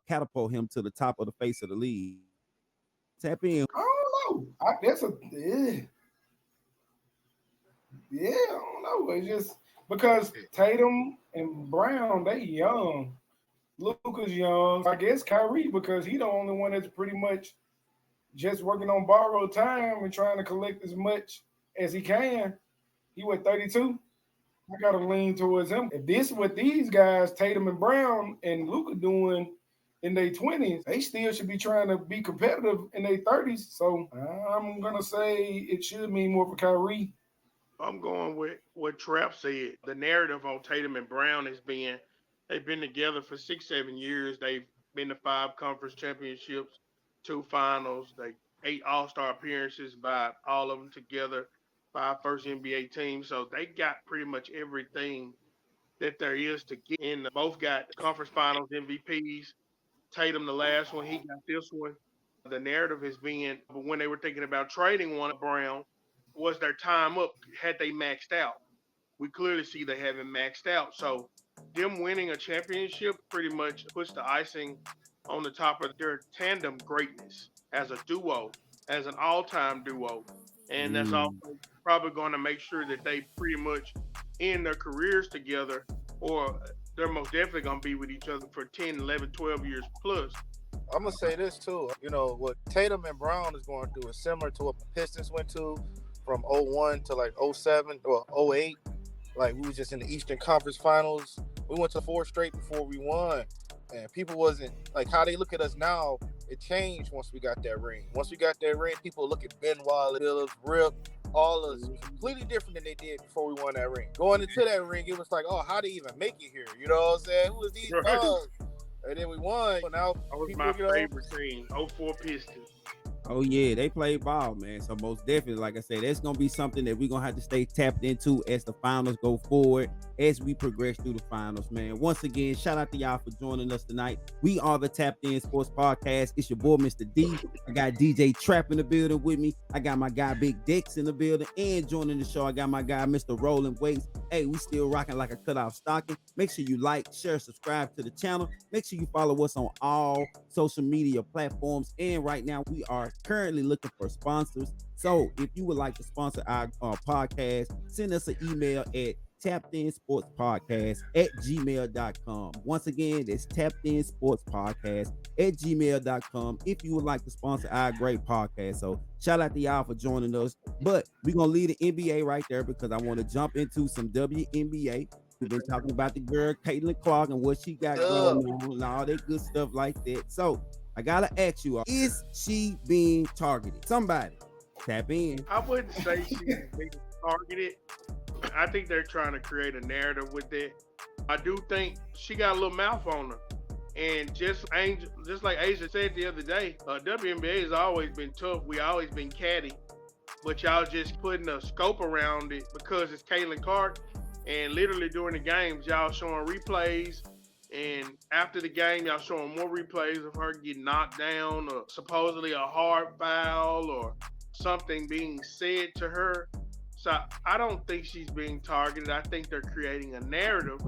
catapult him to the top of the face of the league. Tap in. I don't know. I don't know. It's just because Tatum and Brown, they young. Luka's young. I guess Kyrie, because he the only one that's pretty much just working on borrowed time and trying to collect as much as he can. He went 32. I gotta lean towards him. If this is what these guys, Tatum and Brown and Luka doing in their 20s, they still should be trying to be competitive in their 30s. So I'm going to say it should mean more for Kyrie. I'm going with what Trap said. The narrative on Tatum and Brown has been they've been together for 6-7 years. They've been to 5 conference championships, 2 finals, 8 all-star appearances by all of them together, 5 first NBA teams. So they got pretty much everything that there is to get in. Both got conference finals MVPs. Tatum, the last one, he got this one. The narrative has been, but when they were thinking about trading one of Brown, was their time up? Had they maxed out? We clearly see they haven't maxed out. So them winning a championship pretty much puts the icing on the top of their tandem greatness as a duo, as an all-time duo. And that's also probably going to make sure that they pretty much end their careers together, or they're most definitely going to be with each other for 10, 11, 12 years plus. I'm going to say this too. You know, what Tatum and Brown is going through is similar to what the Pistons went to from 01 to like 07 or 08. Like we was just in the Eastern Conference Finals. We went to 4 straight before we won. And people wasn't, like how they look at us now, it changed once we got that ring. Once we got that ring, people look at Benoit, Billups, Rip, all of us completely different than they did before we won that ring. Going into that ring, it was like, oh, how they even make it here? You know what I'm saying? Who was these guys? And then we won. So now that was my favorite team, 04 Pistons. Oh yeah, they played ball, man. So most definitely, like I said, that's gonna be something that we're gonna have to stay tapped into as the finals go forward, as we progress through the finals, man. Once again, shout out to y'all for joining us tonight. We are the Tapped In Sports Podcast. It's your boy, Mr. D. I got DJ Trap in the building with me. I got my guy Big Dex in the building, and joining the show, I got my guy Mr. Rolling Weights. Hey, we still rocking like a cutoff stocking. Make sure you like, share, subscribe to the channel. Make sure you follow us on all social media platforms. And right now, we are currently looking for sponsors. So if you would like to sponsor our podcast, send us an email at tappedinsportspodcast@gmail.com. Once again, that's tappedinsportspodcast@gmail.com if you would like to sponsor our great podcast. So shout out to y'all for joining us. But we're going to leave the NBA right there because I want to jump into some WNBA. We've been talking about the girl, Caitlin Clark, and what she got going on and all that good stuff like that. So I got to ask you, is she being targeted? Somebody tap in. I wouldn't say she's being targeted. I think they're trying to create a narrative with it. I do think she got a little mouth on her. And just like Asia said the other day, WNBA has always been tough. We always been catty, but y'all just putting a scope around it because it's Caitlin Clark. And literally during the games, y'all showing replays. And after the game, y'all showing more replays of her getting knocked down or supposedly a hard foul or something being said to her. So I don't think she's being targeted. I think they're creating a narrative,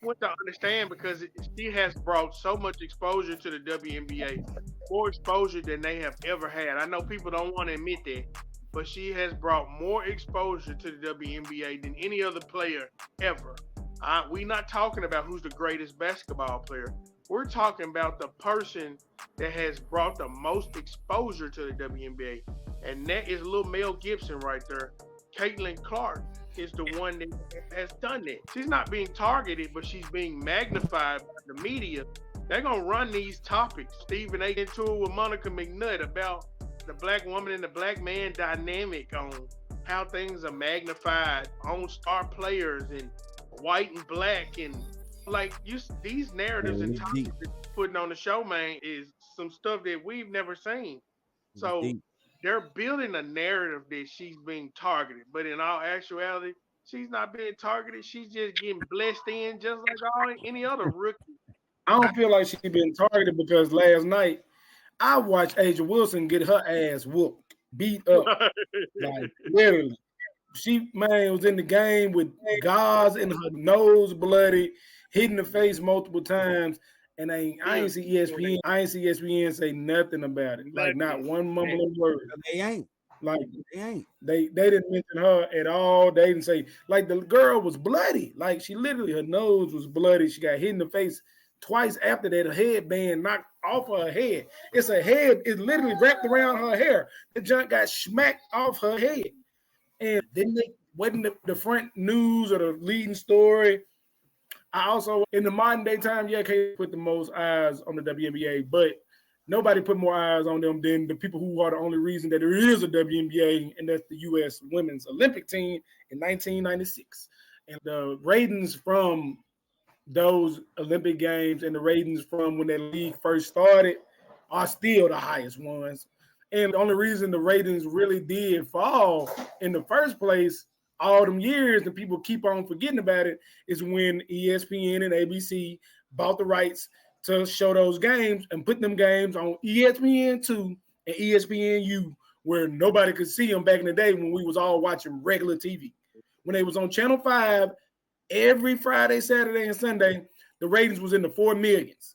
which I understand because she has brought so much exposure to the WNBA, more exposure than they have ever had. I know people don't want to admit that, but she has brought more exposure to the WNBA than any other player ever. We're not talking about who's the greatest basketball player. We're talking about the person that has brought the most exposure to the WNBA, and that is little Mel Gibson right there. Caitlin Clark is the one that has done that. She's not being targeted, but she's being magnified by the media. They're going to run these topics. Stephen A. into it with Monica McNutt about the black woman and the black man dynamic on how things are magnified on star players and white and black. And like these narratives and topics that you're putting on the show, man, is some stuff that we've never seen. So they're building a narrative that she's being targeted, but in all actuality, she's not being targeted. She's just getting blessed in just like any other rookie. I don't feel like she's been targeted because last night I watched Asia Wilson get her ass whooped, beat up, like literally. She was in the game with gauze in her nose, bloody, hit in the face multiple times. And I ain't see ESPN. I ain't see ESPN say nothing about it. Like not one mumbling word. They ain't. Like they ain't. They didn't mention her at all. They didn't say like the girl was bloody. Like she literally, her nose was bloody. She got hit in the face twice after that. Her headband knocked off her head. It's a head. It's literally wrapped around her hair. The junk got smacked off her head. And then wasn't the front news or the leading story. I also, in the modern day time, K put the most eyes on the WNBA, but nobody put more eyes on them than the people who are the only reason that there is a WNBA, and that's the U.S. Women's Olympic Team in 1996. And the ratings from those Olympic Games and the ratings from when that league first started are still the highest ones. And the only reason the ratings really did fall in the first place all them years, and people keep on forgetting about it, is when ESPN and ABC bought the rights to show those games and put them games on ESPN2 and ESPNU, where nobody could see them back in the day when we was all watching regular TV. When they was on Channel 5 every Friday, Saturday, and Sunday, the ratings was in the 4 millions.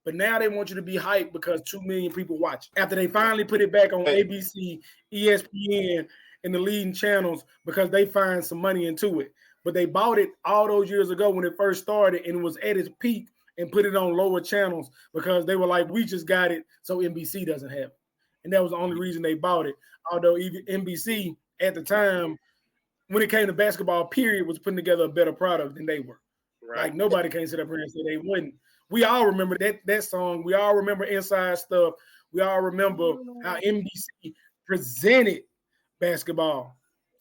But now they want you to be hyped because 2 million people watch. After they finally put it back on ABC, ESPN, and the leading channels because they find some money into it. But they bought it all those years ago when it first started and it was at its peak and put it on lower channels because they were like, we just got it so NBC doesn't have it. And that was the only reason they bought it. Although even NBC at the time, when it came to basketball, period, was putting together a better product than they were. Right. Like nobody can sit up here and say they wouldn't. We all remember that song. We all remember Inside Stuff. We all remember how NBC presented basketball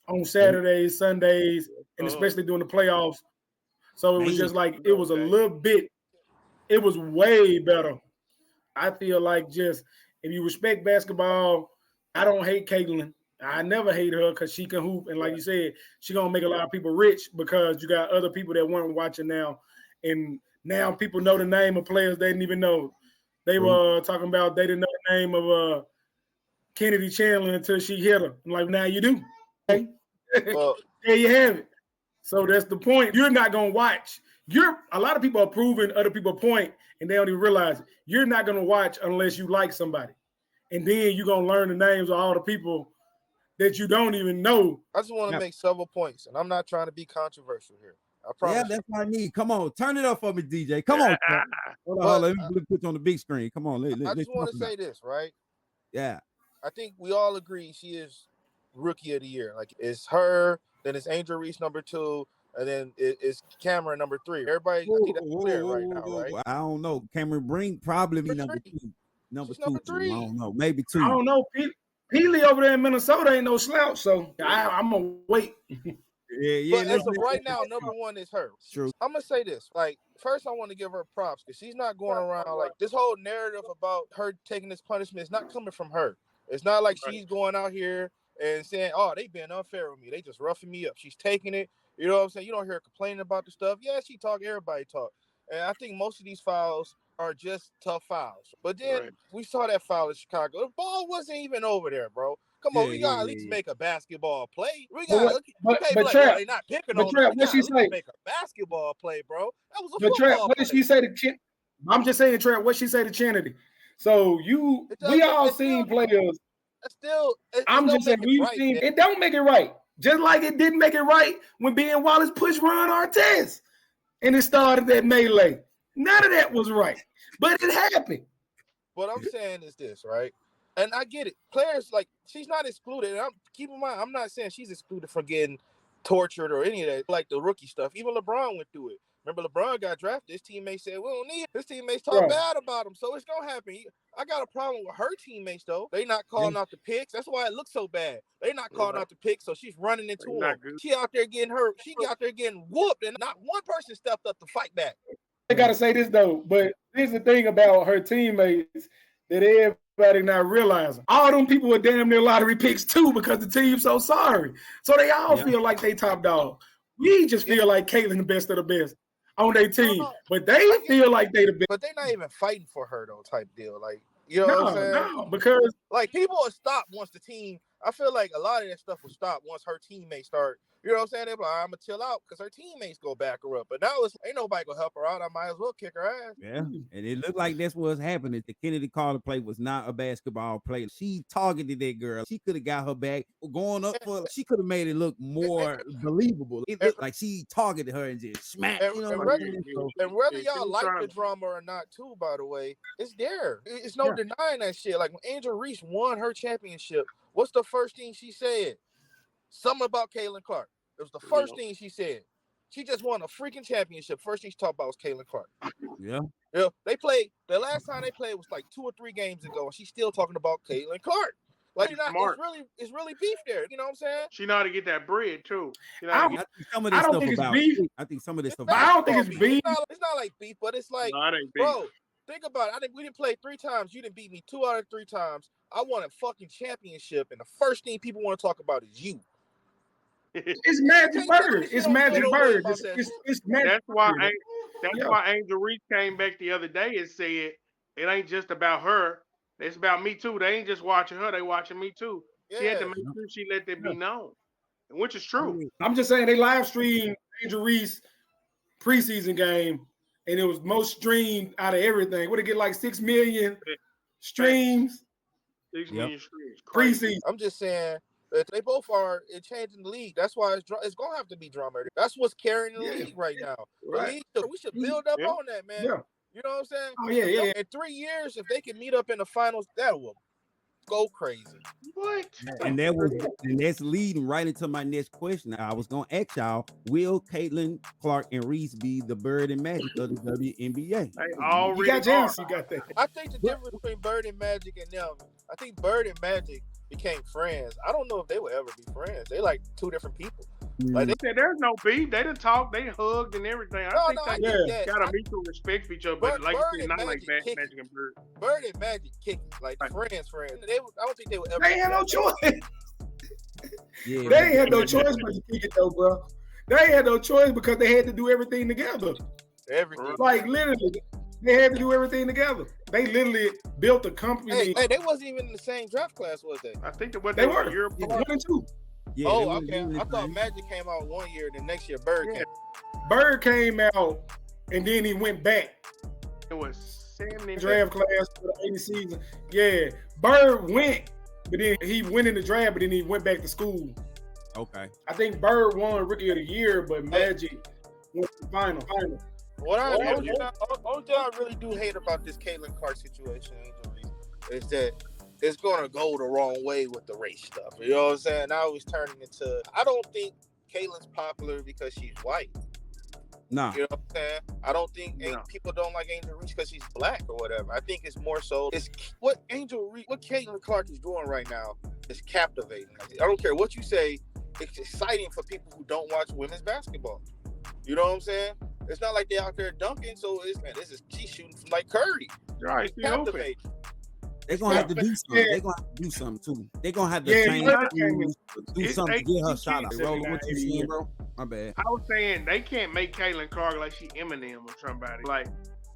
on Saturdays, Sundays, and especially during the playoffs. So it was just like, it was a little bit, it was way better. I feel like just, if you respect basketball, I don't hate Caitlin. I never hate her because she can hoop. And like you said, she going to make a lot of people rich because you got other people that weren't watching now. And now people know the name of players they didn't even know. They were talking about, they didn't know the name of Kennedy Chandler until she hit her. I'm like, now you do. Okay? Well, there you have it. So that's the point. You're not going to watch. A lot of people are proving other people point, and they don't even realize it. You're not going to watch unless you like somebody. And then you're going to learn the names of all the people that you don't even know. I just want to make several points, and I'm not trying to be controversial here. I promise. Yeah, that's what I need. Come on, turn it up for me, DJ. Come on. Hold on, let me put you on the big screen. Come on. I just want to say this, right? Yeah. I think we all agree she is rookie of the year. Like it's her, then it's Angel Reese number 2, and then it's Cameron number 3. Everybody, I think that's clear right now, right? I don't know. Cameron Brink probably be number 2. Number 3. I don't know. Maybe 2. I don't know. Peely over there in Minnesota ain't no slouch, so I'm gonna wait. Yeah. But as of right now, number one is her. True. I'm gonna say this. Like, first, I want to give her props because she's not going around like this whole narrative about her taking this punishment is not coming from her. It's not like she's going out here and saying, "Oh, they been unfair with me. They just roughing me up." She's taking it. You know what I'm saying? You don't hear her complaining about the stuff. Yeah, she talk. Everybody talk. And I think most of these fouls are just tough fouls. But then we saw that foul in Chicago. The ball wasn't even over there, bro. Come on, we got at least make a basketball play. We got they not picking on them. What she say? Make a basketball play, bro. That was a football what play. Did she say to I'm just saying, Trent, what she say to Trinity? So we all seen players. I'm just saying we've seen it don't make it right. Just like it didn't make it right when Ben Wallace pushed Ron Artest and it started that melee. None of that was right, but it happened. What I'm saying is this, right? And I get it. Players, like, she's not excluded. And keep in mind, I'm not saying she's excluded from getting tortured or any of that, like the rookie stuff. Even LeBron went through it. Remember, LeBron got drafted. His teammates said, "We don't need him." His teammates talk bad about him, so it's going to happen. I got a problem with her teammates, though. They not calling out the picks. That's why it looks so bad. They not calling out the picks, so she's running into them. She out there getting hurt. She out there getting whooped, and not one person stepped up to fight back. I got to say this, though, but here's the thing about her teammates that everybody not realizing. All them people were damn near lottery picks, too, because the team's so sorry. So they all feel like they top dog. We just feel like Caitlyn the best of the best on their team, but they feel like they the best. But they're not even fighting for her though, type deal. Like, you know what I'm saying? No, because like people will stop once the team. I feel like a lot of that stuff will stop once her teammates start. You know what I'm saying? They're like, I'm gonna chill out because her teammates go back her up. But now ain't nobody gonna help her out. I might as well kick her ass. Yeah, and it looked like that's what's happening. The Kennedy Carter play was not a basketball play. She targeted that girl. She could have got her back going up for. She could have made it look more believable. It looked like she targeted her and just smacked. And whether y'all like the drama or not, too, by the way, it's there. It's no denying that shit. Like when Angel Reese won her championship, what's the first thing she said? Something about Caitlin Clark. It was the first thing she said. She just won a freaking championship. First thing she talked about was Caitlin Clark. Yeah. Yeah. They played. The last time they played was like 2 or 3 games ago, and she's still talking about Caitlin Clark. Like, it's really beef there. You know what I'm saying? She know how to get that bread too. I think some of this stuff about beef. I think some of this stuff. I don't think it's beef. It's not like beef, but it's like, bro. Think about it. We didn't play 3 times. You didn't beat me 2 out of 3 times. I won a fucking championship, and the first thing people want to talk about is you. It's Magic Bird. It's Magic Bird. It's Magic. That's why Angel Reese came back the other day and said it ain't just about her. It's about me too. They ain't just watching her. They watching me too. She had to make sure she let that be known, which is true. I'm just saying they live streamed Angel Reese preseason game, and it was most streamed out of everything. Would it get like 6 million streams? 6 million streams. Preseason. I'm just saying. They both are changing the league. That's why it's gonna have to be drama. That's what's carrying the league right now. Right. We should build up on that, man. Yeah. You know what I'm saying? Oh yeah. In 3 years, if they can meet up in the finals, that will go crazy. What? And that's leading right into my next question. I was gonna ask y'all: will Caitlin Clark and Reese be the Bird and Magic of the WNBA? You got James. You got that. I think the difference between Bird and Magic and them, I think Bird and Magic became friends. I don't know if they will ever be friends. They like 2 different people. Like they said there's no beef. They done talked, they hugged and everything. I think they got a mutual respect for each other. But like you said, not like Magic and Bird. Bird and Magic kicking like friends. I don't think they would ever. They had no choice. They ain't had no choice but to kick it though, bro. They had no choice because they had to do everything together. Everything. Like literally. They had to do everything together. They literally built a company. Hey, they wasn't even in the same draft class, was they? I think they were. 1 and 2. Yeah, okay. I thought Magic came out 1 year, the next year Bird came. Bird came out, and then he went back. It was 70 draft class for the 80 season. Yeah, Bird went, but then he went in the draft, but then he went back to school. Okay. I think Bird won Rookie of the Year, but Magic went to the final. Only thing I really do hate about this Caitlin Clark situation, is that it's going to go the wrong way with the race stuff. You know what I'm saying? Now it's turning into, I don't think Caitlin's popular because she's white. Nah. You know what I'm saying? I don't think people don't like Angel Reese because she's black or whatever. I think it's more so, what Caitlin Clark is doing right now is captivating. I don't care what you say. it's exciting for people who don't watch women's basketball. You know what I'm saying? It's not like they out there dunking, so she's shooting from like Curry. Right, she open. They're gonna have to do something. Yeah. They're gonna have to do something too. They're gonna have to Yeah, change do something to get her shot out. 18, Roller, what you saying, bro? My bad. I was saying they can't make Caitlin Clark like she Eminem or somebody. Like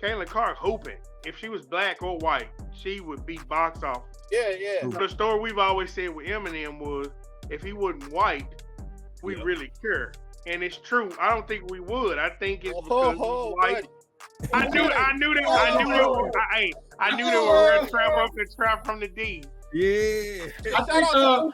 Caitlin Clark hooping. If she was black or white, she would be box office. Yeah. The story we've always said with Eminem was if he wasn't white, we really care. And it's true. I don't think we would. I think it's because he's white. Buddy. I knew they were run trap up and trap from the D. Yeah. I don't know.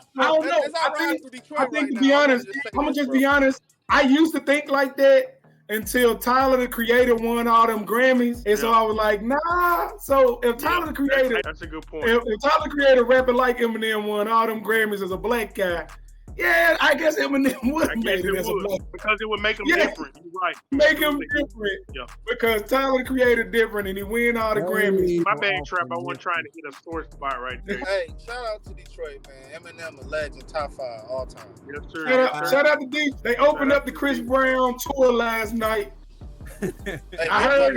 I think to be honest, I'm gonna just be honest. I used to think like that until Tyler the Creator won all them Grammys, and so I was like, nah. So if Tyler the Creator, that's a good point. If Tyler the Creator rapping like Eminem won all them Grammys as a black guy, yeah, I guess Eminem would have made it as a black, because it would make him different. You're right. Make him different. Yeah. Because Tyler the Creator different, and he win all the Grammys. My bad, Trap. I wasn't trying to hit a sore spot right there. Hey, shout out to Detroit, man. Eminem, a legend, top 5 all time. Yes, sir. Shout out to D. They opened up the Chris Brown tour last night. I heard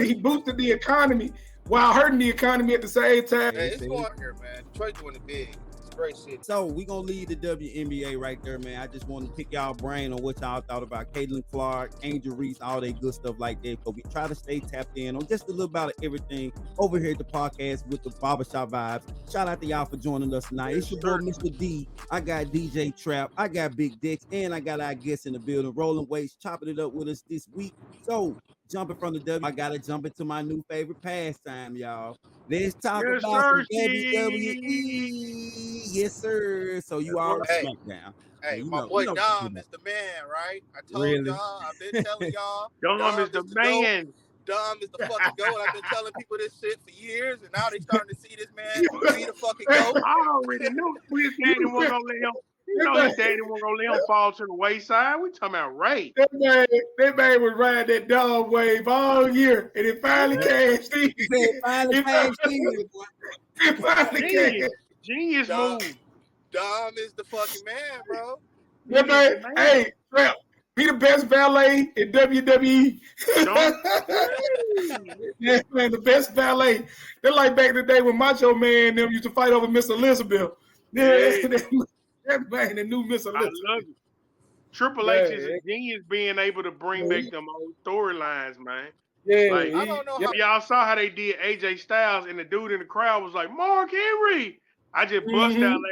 he boosted the economy while hurting the economy at the same time. Hey, it's going here, man. Detroit doing it big. It's great shit. So we gonna leave the WNBA right there, man. I just want to pick y'all brain on what y'all thought about Caitlin Clark, Angel Reese, all that good stuff like that. But we try to stay tapped in on just a little bit of everything over here at the podcast with the barbershop vibes. Shout out to y'all for joining us tonight. It's your boy, Mr. D. I got DJ Trap, I got Big Dex, and I got our guests in the building, Rolling Waves, chopping it up with us this week. So jumping from the W, I gotta jump into my new favorite pastime, y'all. Let's talk about some WWE. Yes, sir. So you are SmackDown. Hey, my boy Dom is the man, right? I told y'all, I've been telling y'all. Dom is the man. Dom is the fucking GOAT. I've been telling people this shit for years, and now they starting to see this man be the fucking GOAT. I already knew his daddy wasn't gonna let him. You know his daddy wasn't gonna let him fall to the wayside. We talking about Ray. That man was riding that dog wave all year, and it finally cashed in. It finally cashed. Genius move. Dom is the fucking man, bro. That man, hey, Trap, he the best valet in WWE. Yeah, man, the best valet. They're like back in the day when Macho Man them used to fight over Miss Elizabeth. Yeah. That man, the new Miss Elizabeth. I love it. Triple H is a genius being able to bring back them old storylines, man. Yeah, like, I don't know how y'all saw how they did AJ Styles, and the dude in the crowd was like, Mark Henry. I just bust out laughing.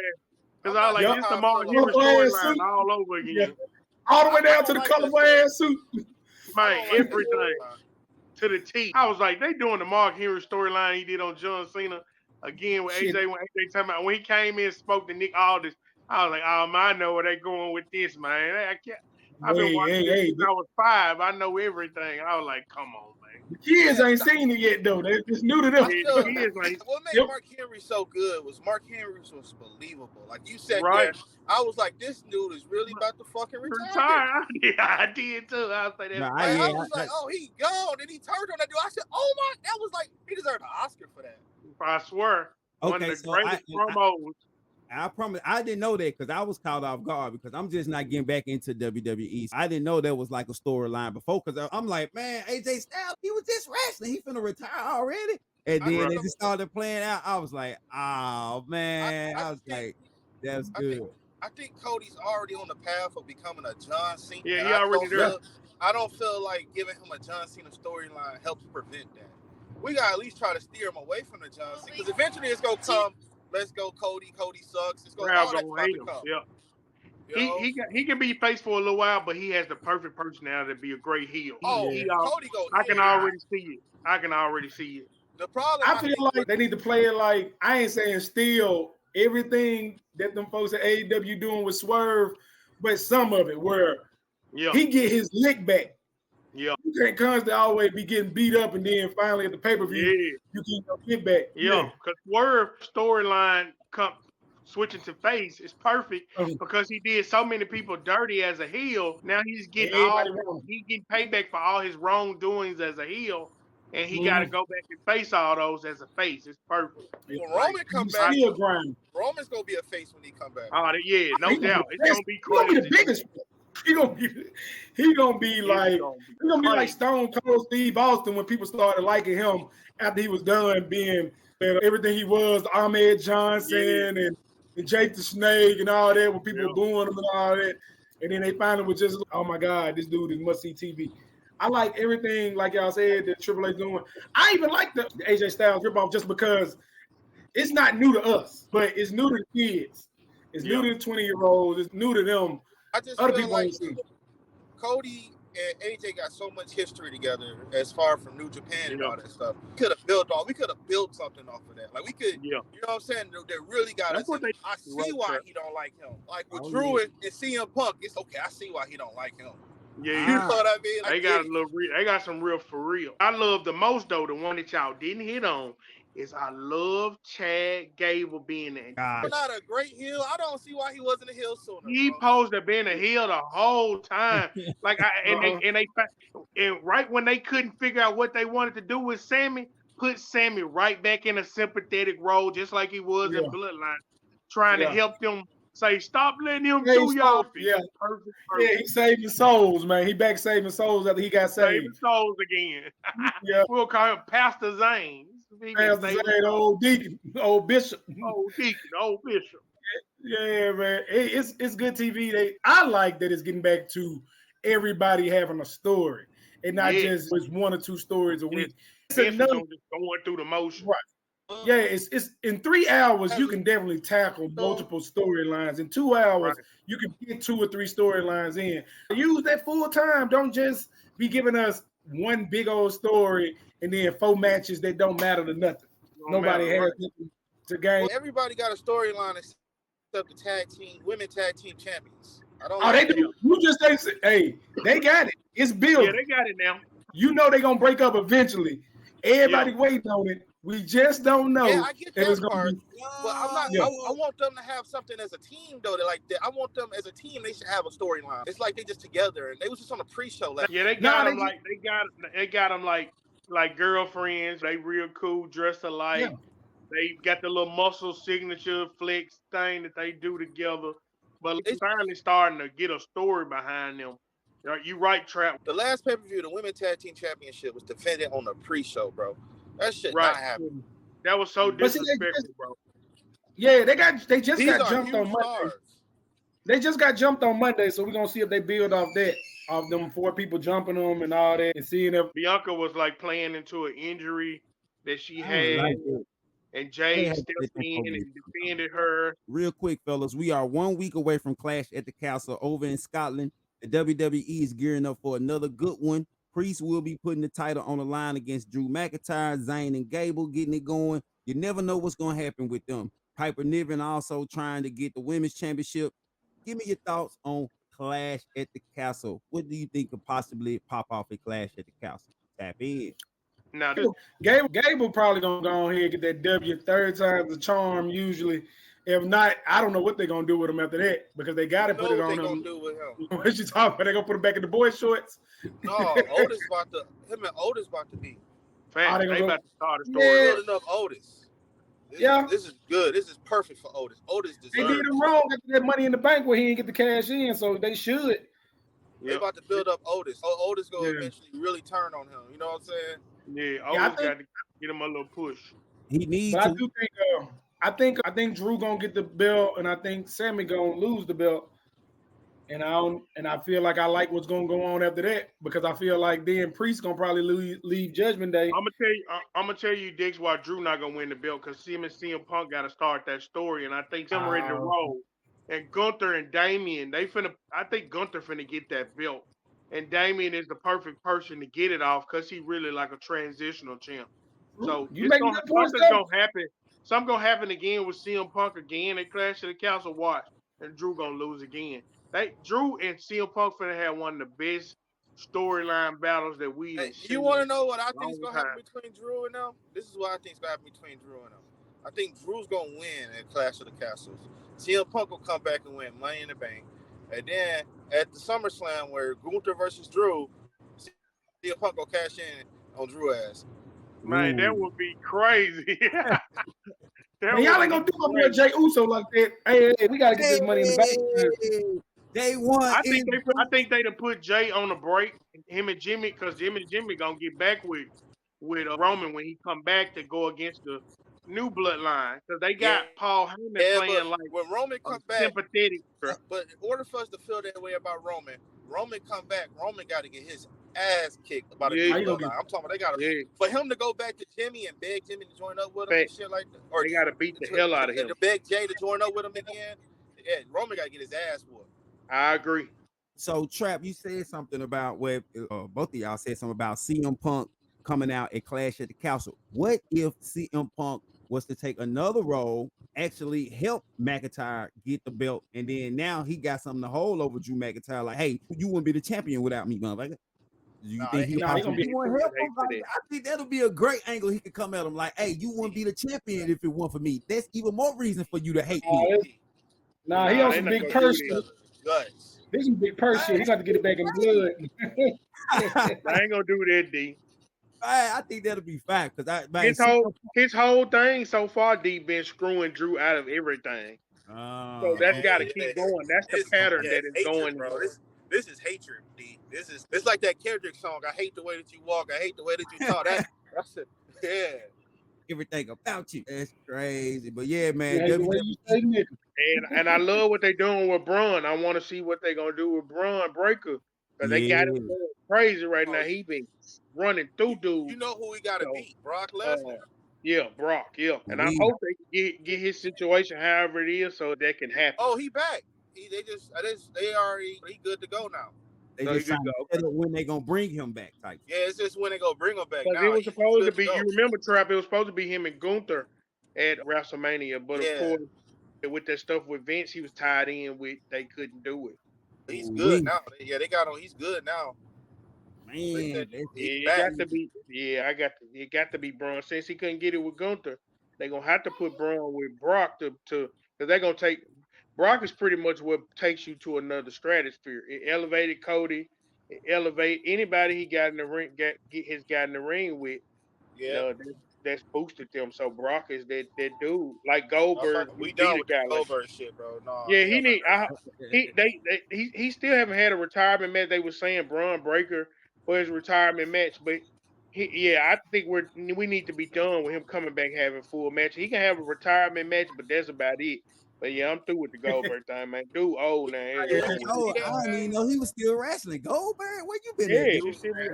Because I was like, this is the Mark Henry storyline all over again. Yeah. All the way down to the colorful ass suit. Man, everything to the T. I was like, they doing the Mark Henry storyline he did on John Cena again with AJ when AJ talking about when he came in and spoke to Nick Aldis. I was like, oh, I know where they going with this, man. I've been watching this since I was 5. I know everything. I was like, come on, man. The kids ain't seen it yet, though. They're just new to them. What made Mark Henry so good was Mark Henry was believable. Like you said, there, I was like, this dude is really about to fucking retire. Yeah, I did too. I was like, oh, he gone. And he turned on that dude. I said, oh my, that was like, he deserved an Oscar for that. I swear. One of the greatest promos. I promise I didn't know that because I was caught off guard because I'm just not getting back into WWE. I didn't know there was like a storyline before because I'm like, man, AJ Styles, he was just wrestling. He finna retire already. And then it just started playing out. I was like, oh man. I was like, that's good. I think Cody's already on the path of becoming a John Cena. Yeah, he already did. I don't feel like giving him a John Cena storyline helps prevent that. We gotta at least try to steer him away from the John Cena because eventually it's gonna come. Let's go, Cody. Cody sucks. It's going to come. Yeah. He can be face for a little while, but he has the perfect personality to be a great heel. Cody goes. I can already see it. The problem. I feel like they need to play it like I ain't saying steal everything that them folks at AEW doing with Swerve, but some of it where he get his lick back. Yeah, you can't constantly always be getting beat up, and then finally at the pay-per-view, you get back. Yeah, because Swerve storyline switching to face is perfect because he did so many people dirty as a heel. Now he's getting getting payback for all his wrongdoings as a heel. and he got to go back and face all those as a face. It's perfect. When Roman come back, Roman's gonna be a face when he come back. Oh, yeah, no doubt. It's gonna be He crazy. gonna be the biggest. He gonna be like Stone Cold Steve Austin when people started liking him after he was done being everything he was, Ahmed Johnson and Jake the Snake and all that, when people were booing him and all that. And then they finally was just, oh my God, this dude is must see TV. I like everything, like y'all said, that Triple H doing. I even like the AJ Styles ripoff just because it's not new to us, but it's new to the kids. It's new to the 20-year-olds. It's new to them. I just feel like Cody and AJ got so much history together as far from New Japan and all that stuff. We could have built something off of that. Like we could, you know what I'm saying? They really got us. I see why he don't like him. Like with Drew and CM Punk, it's okay. I see why he don't like him. Yeah, you know what I mean? They got a little. They got some real for real. I love the most though. The one that y'all didn't hit on is I love Chad Gable being there. Not a great heel. I don't see why he wasn't a heel sooner. He supposed to have been a heel the whole time. Like and right when they couldn't figure out what they wanted to do with Sammy, put Sammy right back in a sympathetic role, just like he was in Bloodline, trying to help them. Say, stop letting him do y'all. Perfect. Yeah, he's saving souls, man. He back saving souls after he got saved. Saving souls again. We'll call him Pastor Zane. Pastor Zane, old deacon, old bishop. Old deacon, old bishop. Yeah, man. It's good TV. I like that it's getting back to everybody having a story and not just one or two stories a week. It's enough just going through the motion. Right. Yeah, it's in 3 hours you can definitely tackle multiple storylines. In 2 hours you can get 2 or 3 storylines in. Use that full time. Don't just be giving us one big old story and then 4 matches that don't matter to nothing. Nobody has nothing to gain. Everybody got a storyline except the women tag team champions. I don't. They do. You just say, hey, they got it. It's built. Yeah, they got it now. You know they're gonna break up eventually. Everybody waiting on it. We just don't know. Yeah, I get that part. But I'm not. I want them to have something as a team, though. I want them as a team. They should have a storyline. It's like they just together, and they was just on a pre-show. They got them they got them like girlfriends. They real cool, dressed alike. Yeah. They got the little muscle signature flex thing that they do together. But it's finally starting to get a story behind them. You right, Trap. The last pay-per-view, the Women's Tag Team Championship, was defended on the pre-show, bro. That shit not happening. That was so disrespectful, bro. Yeah, they just got jumped on Monday. They just got jumped on Monday, so we're gonna see if they build off that, of them 4 people jumping them and all that, and seeing if Bianca was like playing into an injury that she had, and Jay stepped in and defended her. Real quick, fellas, we are 1 week away from Clash at the Castle over in Scotland. The WWE is gearing up for another good one. Priest will be putting the title on the line against Drew McIntyre, Zayn and Gable, getting it going. You never know what's going to happen with them. Piper Niven also trying to get the women's championship. Give me your thoughts on Clash at the Castle. What do you think could possibly pop off a Clash at the Castle? Tap in. Now, Gable probably going to go ahead and get that W. 3rd time's the charm usually. If not, I don't know what they're gonna do with him after that, because they got to put it on him. Gonna do with him? What you talking about? They gonna put him back in the boys' shorts? No, Otis about to be. They about to start a story. Building up Otis. This is good. This is perfect for Otis. Otis deserves. They did him wrong after that Money in the Bank where he didn't get the cash in, so they should. They about to build up Otis. Otis gonna eventually really turn on him. You know what I'm saying? Yeah, Otis got to get him a little push. He needs. But I do think. I think Drew gonna get the belt, and I think Sammy gonna lose the belt. And I feel like I like what's gonna go on after that, because I feel like then Priest gonna probably leave Judgment Day. I'm gonna tell you, Dix, why Drew not gonna win the belt, because CM Punk got to start that story, and I think them ready to roll. And Gunther and Damian, I think Gunther finna get that belt, and Damian is the perfect person to get it off, because he really like a transitional champ. So something's gonna happen. Something gonna happen again with CM Punk again. They Clash at the Castle, watch, and Drew gonna lose again. Drew and CM Punk finna have one of the best storyline battles that we. You want to know what I think is gonna happen between Drew and them? This is what I think is gonna happen between Drew and them. I think Drew's gonna win at Clash of the Castles. CM Punk will come back and win Money in the Bank, and then at the SummerSlam where Gunther versus Drew, CM Punk will cash in on Drew ass. Man, that would be crazy. Man, y'all ain't gonna do my boy Jay Uso like that. Hey, we gotta get this money in the bank. Day one. I think they done put Jay on a break. Him and Jimmy, because Jimmy gonna get back with Roman when he come back to go against the new bloodline, because they got Paul Heyman playing like when Roman come back, sympathetic. But in order for us to feel that way about Roman come back, Roman got to get his ass kicked about a new bloodline. I'm talking about they got to for him to go back to Jimmy and beg Jimmy to join up with him and shit like that. Or they got to beat the hell out of him. To beg Jay to join up with him again. Yeah, Roman got to get his ass whooped. I agree. So, Trap, you said something about where both of y'all said something about CM Punk coming out at Clash at the Castle. What if CM Punk was to take another role, actually help McIntyre get the belt, and then now he got something to hold over Drew McIntyre? Like, hey, you wouldn't be the champion without me, motherfucker. Do you think he gonna be help him? I think that'll be a great angle. He could come at him like, hey, you wouldn't be the champion if it weren't for me. That's even more reason for you to hate me. He on some big purse shit. This is big purse shit. He got to get it back in blood. I ain't gonna do that, D. I think that'll be fine, because his whole thing so far, D, been screwing Drew out of everything. So that's got to keep going. That's the pattern that is hatred, going, bro. This is hatred, D. It's like that Kendrick song. I hate the way that you walk. I hate the way that you talk. That's it. Yeah. Everything about you. That's crazy. But yeah, man. And I love what they're doing with Braun. I want to see what they're gonna do with Braun Breaker, because they got him going crazy right now. He been running through dudes. You know who we gotta beat? Brock Lesnar. Yeah, Brock. Yeah, and I hope they get his situation however it is, so that can happen. Oh, he back. He good to go now. They just trying to set up when they gonna bring him back type. Yeah, it's just when they gonna bring him back. Now, it was supposed to be. You remember, Trap? It was supposed to be him and Gunther at WrestleMania, but of course, with that stuff with Vince, he was tied in with. They couldn't do it. He's good now. Yeah, they got him. He's good now. Man, it got to be Braun. Since he couldn't get it with Gunther, they're gonna have to put Braun with Brock to because they're gonna take. Brock is pretty much what takes you to another stratosphere. It elevated Cody. It elevate anybody he got in the ring. Has got in the ring with. Yeah, that's boosted them. So Brock is that dude like Goldberg. We done with Goldberg shit, bro. No, yeah, he still haven't had a retirement match. They were saying Braun Breaker for his retirement match, but I think we need to be done with him coming back having full match. He can have a retirement match, but that's about it. But yeah, I'm through with the Goldberg thing, man. Dude, old now. I didn't even know he was still wrestling. Goldberg, where you been?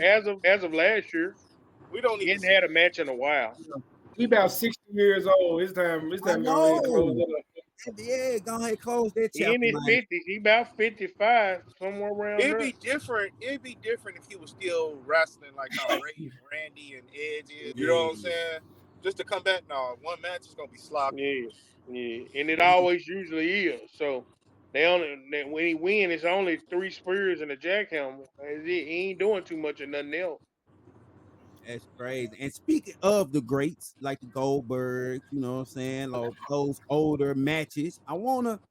As of last year, he hadn't had a match in a while. He about 60 years old. His time go ahead and close up. Yeah, go ahead, close that chapter. He in his 50s. He about 55, somewhere around there. It'd be different if he was still wrestling like how Randy and Edge is. You know what I'm saying? Just to come back now, one match is gonna be sloppy. Yeah, and it always usually is. So when he win, it's only 3 spears and a jackhammer. He ain't doing too much of nothing else. That's crazy. And speaking of the greats, like the Goldberg, you know what I'm saying, like those older matches, I want to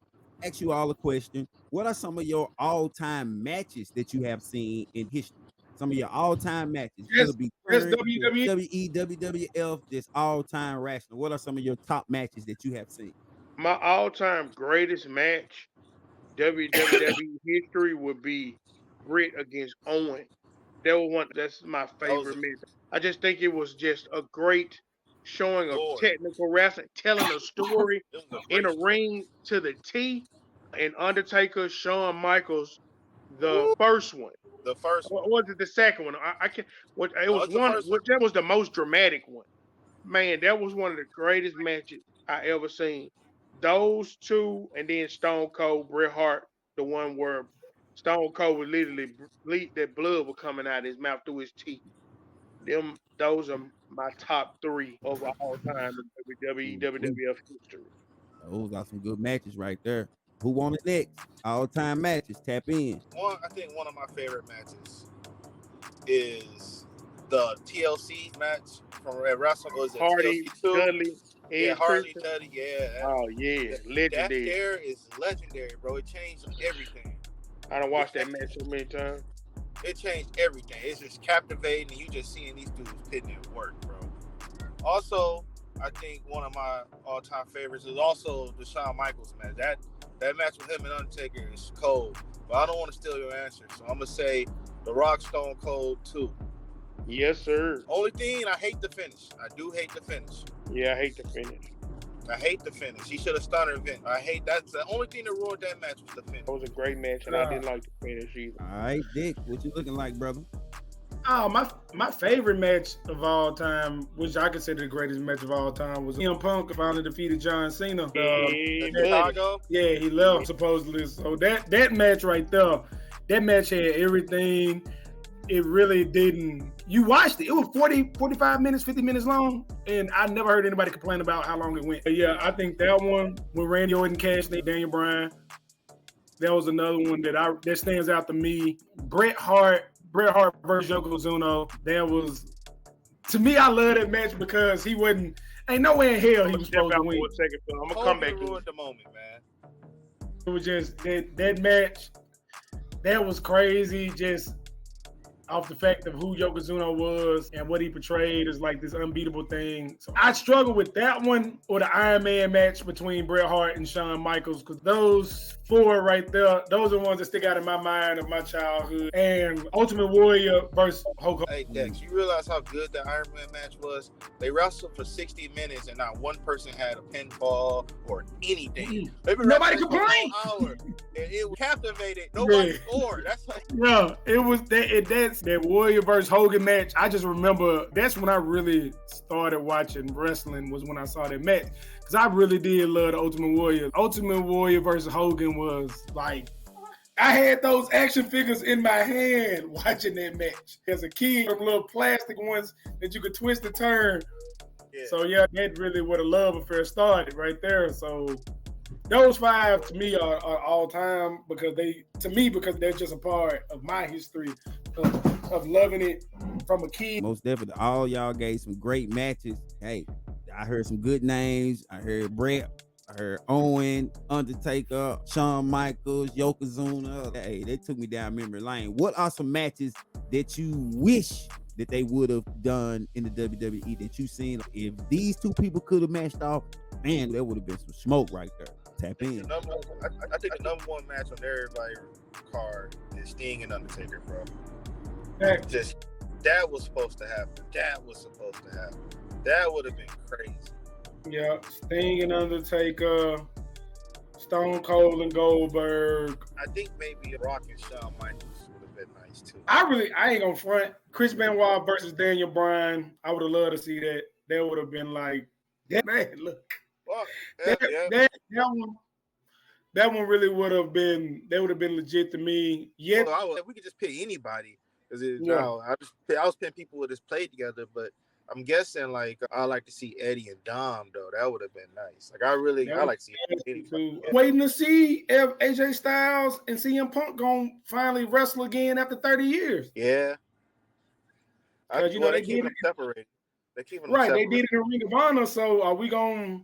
ask you all a question. What are some of your all-time matches that you have seen in history? Some of your all-time matches. Yes, WWE, WWF, just all-time wrestling. What are some of your top matches that you have seen? My all-time greatest match, WWE history, would be Britt against Owen. That's my favorite match. I just think it was just a great showing of technical wrestling, telling a story in a ring to the T. And Undertaker, Shawn Michaels, the first one. The first one. Or was it the second one? I can't. That was the most dramatic one. Man, that was one of the greatest matches I ever seen. Those two, and then Stone Cold, Bret Hart, the one where Stone Cold was literally that blood was coming out of his mouth through his teeth. Those are my top 3 of all time in WWF history. Those are some good matches right there. Who won it next? All-time matches. Tap in. I think one of my favorite matches is the TLC match from Wrestling. Was it Hardy, Dudley, Hardy, Dudley, yeah. Oh yeah, legendary. That there is legendary, bro. It changed everything. I done watched that match so many times. it changed everything. It's just captivating, and you just seeing these dudes putting in work, bro. Also, I think one of my all-time favorites is also the Shawn Michaels match. That match with him and Undertaker is cold. But I don't want to steal your answer, so I'm gonna say The Rock Stone Cold 2. Yes, sir. Only thing, I hate the finish. I do hate the finish. Yeah, I hate the finish. I hate the finish. He should have stunned Vince. That's the only thing that ruined that match was the finish. That was a great match, and I didn't like the finish either. All right, Dick, what you looking like, brother? Oh, my favorite match of all time, which I consider the greatest match of all time, was CM Punk finally defeated John Cena. Chicago? Yeah, he left supposedly. So that match right there, that match had everything. It really didn't. You watched it. It was 40, 45 minutes, 50 minutes long, and I never heard anybody complain about how long it went. But yeah, I think that one, when Randy Orton cashed in Daniel Bryan, that was another one that stands out to me. Bret Hart versus Yokozuna. That was, to me, I love that match because ain't no way in hell he was supposed to win. I'm gonna come back to the moment, man. It was just that match. That was crazy. Just off the fact of who Yokozuna was and what he portrayed as like this unbeatable thing. So I struggle with that one or the Iron Man match between Bret Hart and Shawn Michaels, because those four right there, those are the ones that stick out in my mind of my childhood. And Ultimate Warrior versus Hulk Hogan. Hey, Dex, you realize how good the Iron Man match was? They wrestled for 60 minutes and not one person had a pinfall or anything. Nobody complained. It captivated. Nobody scored. That's like, yeah, it was that Warrior versus Hogan match. I just remember that's when I really started watching wrestling, was when I saw that match. Because I really did love the Ultimate Warrior. Ultimate Warrior versus Hogan was like, I had those action figures in my hand watching that match. As a kid, them little plastic ones that you could twist and turn. Yeah. So yeah, that really where the love affair started right there. So those five to me are all time because they're just a part of my history of loving it from a kid. Most definitely, all y'all gave some great matches. Hey, I heard some good names. I heard Bret, I heard Owen, Undertaker, Shawn Michaels, Yokozuna. Hey, they took me down memory lane. What are some matches that you wish that they would have done in the WWE that you seen? If these two people could have matched off, man, there would have been some smoke right there. Tap in. I think the number one match on everybody's card is Sting and Undertaker, bro. Just that was supposed to happen. That would have been crazy. Yeah, Sting and Undertaker, Stone Cold and Goldberg. I think maybe Rock and Shawn Michaels would have been nice too. I ain't gonna front. Chris Benoit versus Daniel Bryan. I would have loved to see that. That would have been like, that man, look. Well, that one really would have been. That would have been legit to me. Yeah, we could just pick anybody. I was picking people who just played together, but I'm guessing like I like to see Eddie and Dom though. That would have been nice. Like I like to see Eddie. Waiting to see if AJ Styles and CM Punk gonna finally wrestle again after 30 years. Yeah, because they keep them separated. They keep them right. Separated. They did it in Ring of Honor. So are we gonna?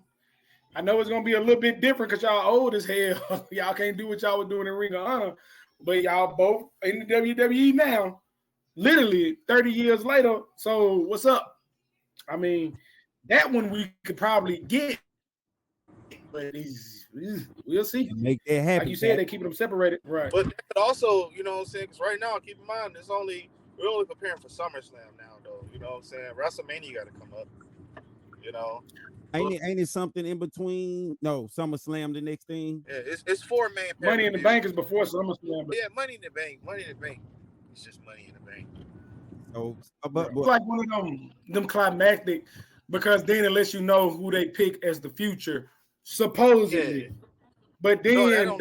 I know it's gonna be a little bit different because y'all old as hell. Y'all can't do what y'all were doing in Ring of Honor, but y'all both in the WWE now. Literally 30 years later. So what's up? I mean, that one we could probably get, but we'll see. Make that happen. Like you said, they keep them separated, right? But also, you know what I'm saying? Because right now, keep in mind, we're only preparing for SummerSlam now, though. You know what I'm saying? WrestleMania got to come up. You know. Ain't it something in between? No, SummerSlam the next thing. Yeah, it's 4 man. Money in the Bank is before SummerSlam. Yeah, Money in the Bank. It's just Money in the Bank. So, it's like one of them climactic, because then it lets you know who they pick as the future, supposedly. Yeah. But then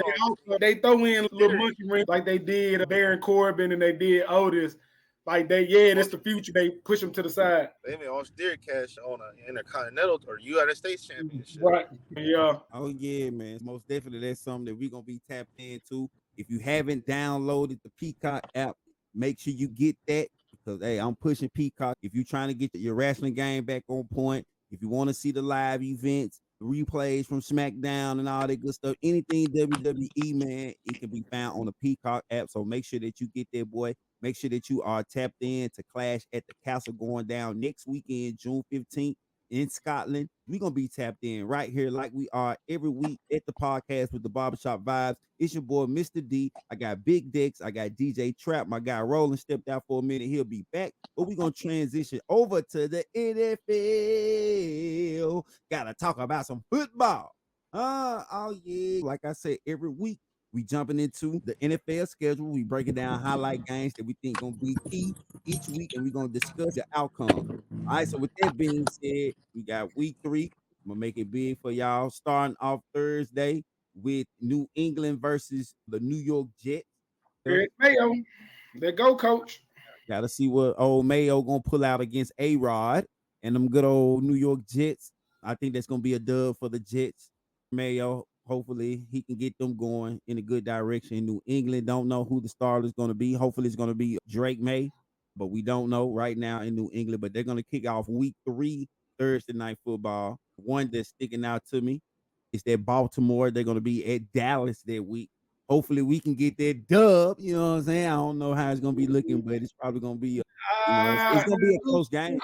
they throw in little monkey ring like they did Baron Corbin and they did Otis. Like that's the future. They push them to the side. They made austere cash on an Intercontinental or United States Championship. Right. Yeah. Oh yeah, man. Most definitely, that's something that we're gonna be tapped into. If you haven't downloaded the Peacock app, make sure you get that. Because hey, I'm pushing Peacock. If you're trying to get your wrestling game back on point, if you want to see the live events, the replays from SmackDown and all that good stuff, anything WWE, man, it can be found on the Peacock app. So make sure that you get that, boy. Make sure that you are tapped in to Clash at the Castle going down next weekend, June 15th in Scotland. We're going to be tapped in right here like we are every week at the podcast with the Barbershop Vibes. It's your boy, Mr. D. I got Big Dex. I got DJ Trap. My guy Roland stepped out for a minute. He'll be back. But we're going to transition over to the NFL. Got to talk about some football. Oh, yeah. Like I said, every week, we jumping into the NFL schedule. We breaking down highlight games that we think gonna be key each week, and we're gonna discuss the outcome. All right. So with that being said, we got week 3. I'm gonna make it big for y'all. Starting off Thursday with New England versus the New York Jets. Eric Mayo, there go, coach. Got to see what old Mayo gonna pull out against A-Rod and them good old New York Jets. I think that's gonna be a dub for the Jets. Mayo, hopefully he can get them going in a good direction. New England don't know who the starter is going to be. Hopefully it's going to be Drake May, but we don't know right now in New England. But they're going to kick off week 3 Thursday night football. One that's sticking out to me is that Baltimore. They're going to be at Dallas that week. Hopefully we can get that dub. You know what I'm saying? I don't know how it's going to be looking, but it's probably going to be it's going to be a close game.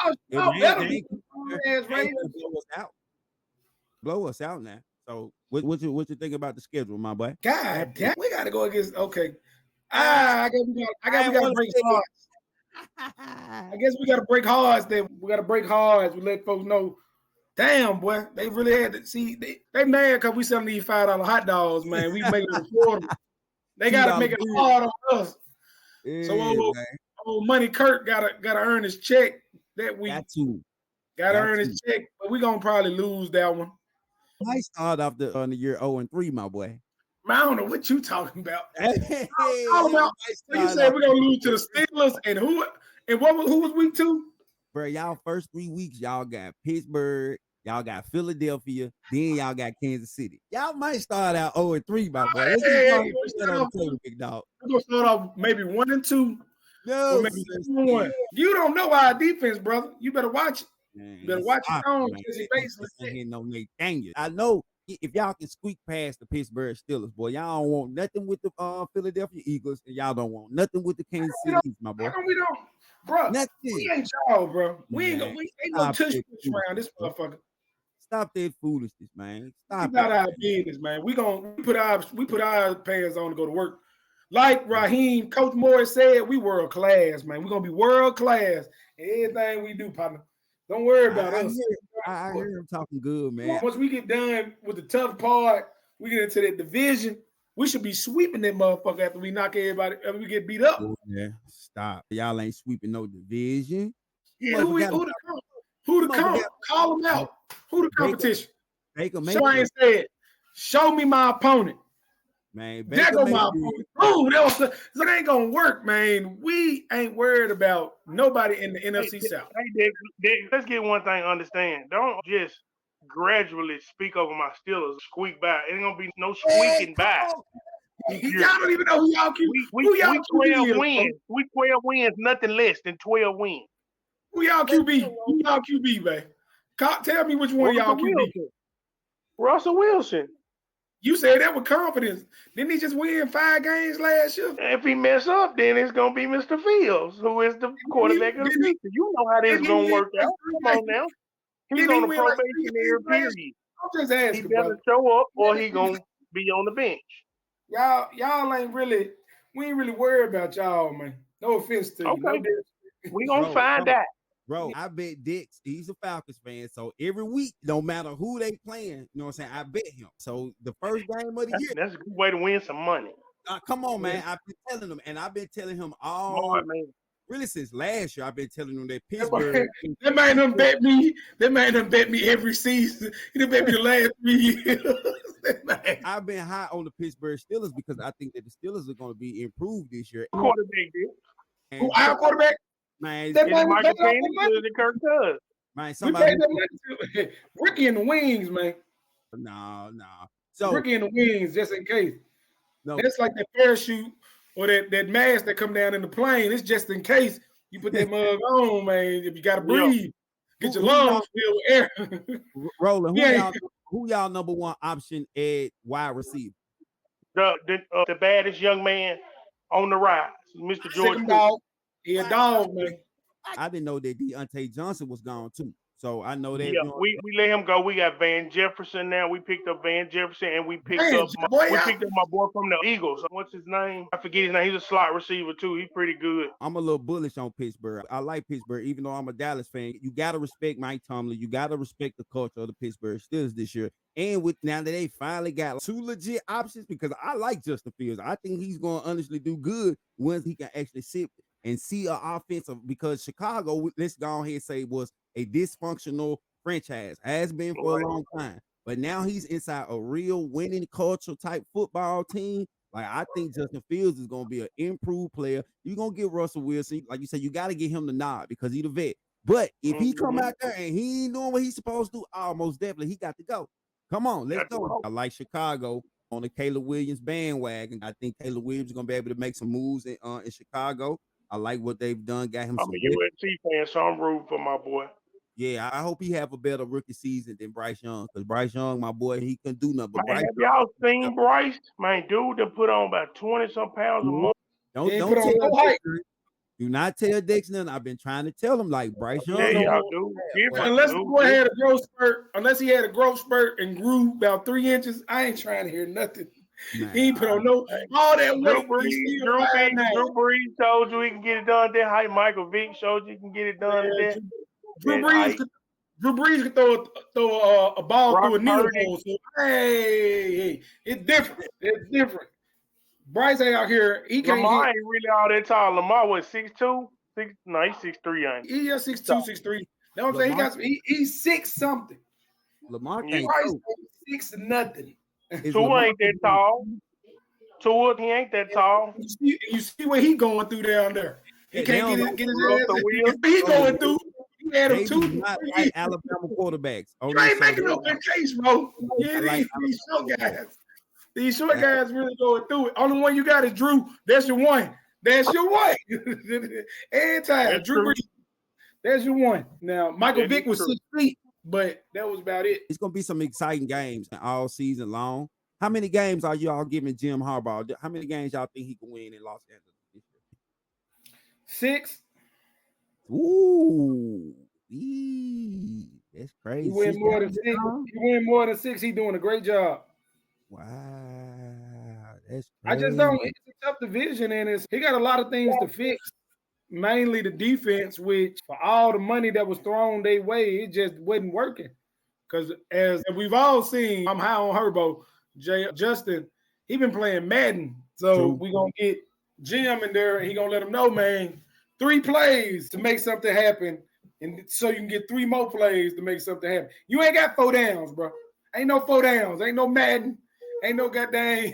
Blow us out now. So what you think about the schedule, my boy? God damn, we gotta go against I guess we gotta break hearts. I guess we gotta break hearts. We gotta break hearts. We let folks know. Damn, boy, they really had to see. They mad because we selling these $5 hot dogs, man. We make it affordable. They gotta make it hard on us. Yeah, so old Money Kurt gotta earn his check that week. Gotta earn his check, but we gonna probably lose that one. I start off the year 0-3, my boy. I don't know what you talking about. So you said we're gonna lose to the Steelers and who? And who was week 2? Bro, y'all first 3 weeks, y'all got Pittsburgh, y'all got Philadelphia, then y'all got Kansas City. Y'all might start out 0-3, my boy. Let's big dog. We're gonna start off maybe 1-2. No, maybe 2-1. You don't know our defense, brother. You better watch it. Man, you better watch your own. I know if y'all can squeak past the Pittsburgh Steelers, boy, y'all don't want nothing with the Philadelphia Eagles, and y'all don't want nothing with the Kansas City, my boy. We don't, bro. Nothing. We ain't y'all, bro. We ain't gonna touch around this motherfucker. Stop that foolishness, man. Stop. It's not our business, man. We put our pants on to go to work. Like Raheem, Coach Morris said, we world class, man. We're gonna be world class in everything we do, partner. Don't worry about us. I hear him talking good, man. Once we get done with the tough part, we get into that division. We should be sweeping that motherfucker after we knock everybody, after we get beat up. Oh, yeah, stop. Y'all ain't sweeping no division. Yeah, who the comp? Call them out. Who the competition? Shane said, show me my opponent. Man, there go my opponent. Oh, that ain't gonna work, man. We ain't worried about nobody in the NFC South. Hey, Dick, let's get one thing understand. Don't just gradually speak over my Steelers, squeak by. It ain't gonna be no squeaking by. Y'all don't even know who y'all QB. We 12 wins. We 12 wins, nothing less than 12 wins. Who y'all QB? Who y'all QB, man? Tell me which one of y'all QB. Russell Wilson. You said that with confidence. Didn't he just win 5 games last year? If he mess up, then it's going to be Mr. Fields, who is the quarterback of the future. You know how this is going to work out. Come on now. He's on a probationary period. I'm just asking. He better show up or he going to be on the bench. Y'all ain't really, we ain't really worried about y'all, man. No offense to you. Okay. We going to find out. Bro, I bet Dix, he's a Falcons fan. So every week, no matter who they playing, you know what I'm saying? I bet him. So the first game of the year. That's a good way to win some money. Come on, man. I've been telling him, and I've been telling him really since last year. I've been telling him that Pittsburgh. That man done bet me. That man done bet me every season. He done bet me the last 3 years. I've been high on the Pittsburgh Steelers because I think that the Steelers are going to be improved this year. Quarterback, dude. Who our quarterback? Man, Michael Penix the Kirk Cousins. Man, somebody Ricky in the wings, man. No. So Ricky in the wings, just in case. No, that's like that parachute or that mask that come down in the plane. It's just in case you put that mug on, man. If you gotta breathe, get your lungs filled with air. Roland, who y'all number one option at wide receiver? The baddest young man on the rise. Mr. Sick George him Cook. dog. He a dog, man. I didn't know that Deontay Johnson was gone too. So I know that. Yeah, we let him go. We got Van Jefferson now. We picked up Van Jefferson, and we picked Man, up my boy from the Eagles. What's his name? I forget his name. He's a slot receiver too. He's pretty good. I'm a little bullish on Pittsburgh. I like Pittsburgh, even though I'm a Dallas fan. You got to respect Mike Tomlin. You got to respect the culture of the Pittsburgh Steelers this year. And with now that they finally got two legit options, because I like Justin Fields. I think he's going to honestly do good once he can actually sit and see an offensive, because Chicago, let's go ahead and say, was a dysfunctional franchise, has been for a long time. But now he's inside a real winning culture type football team. Like, I think Justin Fields is going to be an improved player. You're going to get Russell Wilson. Like you said, you got to get him the nod because he's the vet. But if he come out there and he ain't doing what he's supposed to do, almost definitely he got to go. Come on, let's go. I like Chicago on the Caleb Williams bandwagon. I think Caleb Williams is going to be able to make some moves in Chicago. I like what they've done. Got him. I'm a USC fan, so I'm rooting for my boy. Yeah, I hope he have a better rookie season than Bryce Young, because Bryce Young, my boy, he couldn't do nothing. But Man, have y'all seen Bryce? Man, dude, that put on about 20-some pounds a month. Do not tell Dixon. I've been trying to tell him, like, Bryce Young. Yeah, y'all do. Unless the boy had a growth spurt, unless he had a growth spurt and grew about 3 inches, I ain't trying to hear nothing. Nah. He ain't put on all that weight. Drew Brees told you he can get it done at that height. Michael Vick showed you can get it done at that. Drew Brees could throw a ball through a needle hole. So, hey, it's different. It's different. Bryce ain't out here. He can't. Lamar ain't really all that tall. Lamar was 6'2". He's 6'3". Ain't he? He is 6'2", 6'3". Know what I'm saying? He's 6 something. Lamar Bryce 6 nothing. Tua ain't that tall. Tua, he ain't that tall. You see what he going through down there. He can't get his ass. He going through. He had him 2. Not like Alabama quarterbacks. You ain't making no good case, bro. These short guys. These short guys really going through it. Only one you got is Drew. That's your one. That's your one. Every time. Drew Brees. That's your one. Now, Michael Vick was 6 feet, but that was about it. It's going to be some exciting games all season long. How many games are y'all giving Jim Harbaugh? How many games y'all think he can win in Los Angeles this year? 6. Ooh. That's crazy. He win more than 6. He win more than 6. He doing a great job. Wow. That's crazy. I just don't. It's a tough division, and he got a lot of things to fix. Mainly the defense, which for all the money that was thrown their way, it just wasn't working. Because as we've all seen, I'm high on Herbo. Justin, he been playing Madden. So we're going to get Jim in there, and he going to let him know, man, 3 plays to make something happen. And so you can get 3 more plays to make something happen. You ain't got 4 downs, bro. Ain't no 4 downs. Ain't no Madden. Ain't no goddamn.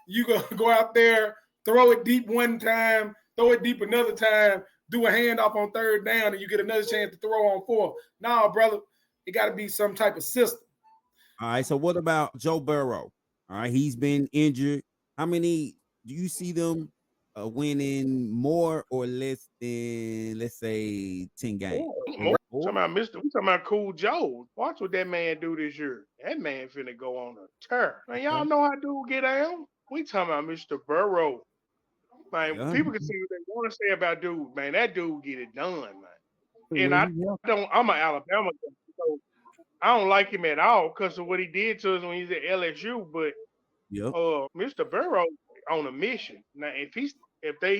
You go out there, throw it deep one time, throw it deep another time, do a handoff on 3rd down, and you get another chance to throw on 4th. No, brother, it got to be some type of system. All right, so what about Joe Burrow? All right, he's been injured. How many do you see them winning more or less than, let's say, 10 games? We talking about Cool Joe. Watch what that man do this year. That man finna go on a tear. Man, y'all know how dude get down? We talking about Mr. Burrow. Man, people can say what they want to say about dude, man. That dude get it done, man. And I'm an Alabama guy, so I don't like him at all because of what he did to us when he was at LSU. But Mr. Burrow on a mission. Now, if he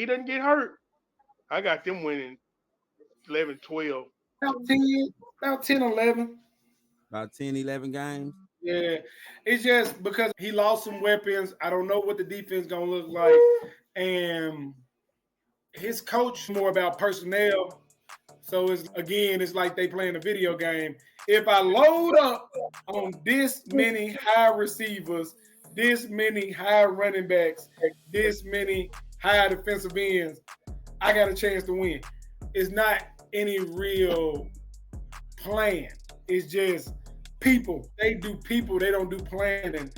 doesn't get hurt, I got them winning 11, 12. About 10, 11. About 10, 11 games? Yeah. It's just because he lost some weapons. I don't know what the defense going to look like. And his coach more about personnel. So it's like they playing a video game. If I load up on this many high receivers, this many high running backs, this many high defensive ends, I got a chance to win. It's not any real plan. It's just people. They do people. They don't do planning.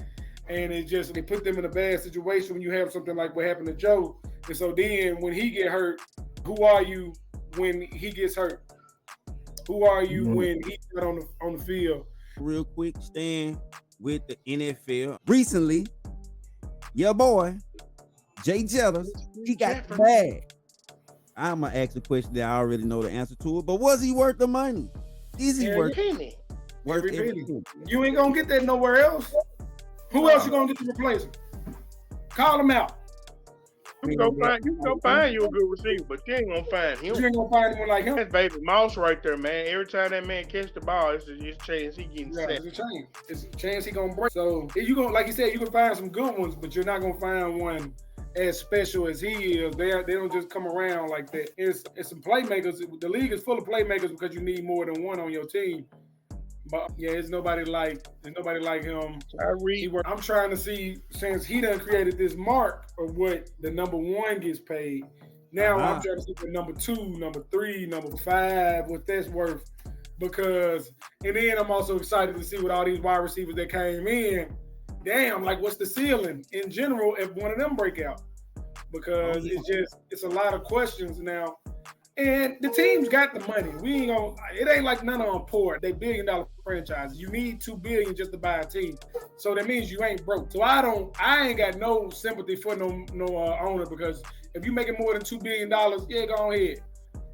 And it's just, they put them in a bad situation when you have something like what happened to Joe. And so then when he get hurt, who are you when he gets hurt? Who are you when he's not on the field? Real quick, staying with the NFL. Recently, your boy, Jay Jettas, he got the bag. I'm gonna ask a question that I already know the answer to it, but was he worth the money? Is he worth penny? Worth Every every penny. penny? You ain't gonna get that nowhere else. Who else you gonna get to replace him? Call him out. You can go find you a good receiver, but you ain't gonna find him. You ain't gonna find anyone like him. That's baby mouse right there, man. Every time that man catch the ball, it's a chance he getting set. It's a chance. It's a chance he gonna break. So you gonna, like you said, you can find some good ones, but you're not gonna find one as special as he is. They don't just come around like that. It's some playmakers. The league is full of playmakers because you need more than one on your team. But yeah, there's nobody like him. I'm trying to see, since he done created this mark of what the number one gets paid. Now I'm trying to see what number 2, number 3, number 5, what that's worth. Because, and then I'm also excited to see what all these wide receivers that came in. Damn, like what's the ceiling in general if one of them break out? Because it's a lot of questions now. And the team's got the money. It ain't like none of them poor. They $1 billion franchises. You need $2 billion just to buy a team. So that means you ain't broke. So I ain't got no sympathy for no owner, because if you making more than $2 billion, yeah, go ahead.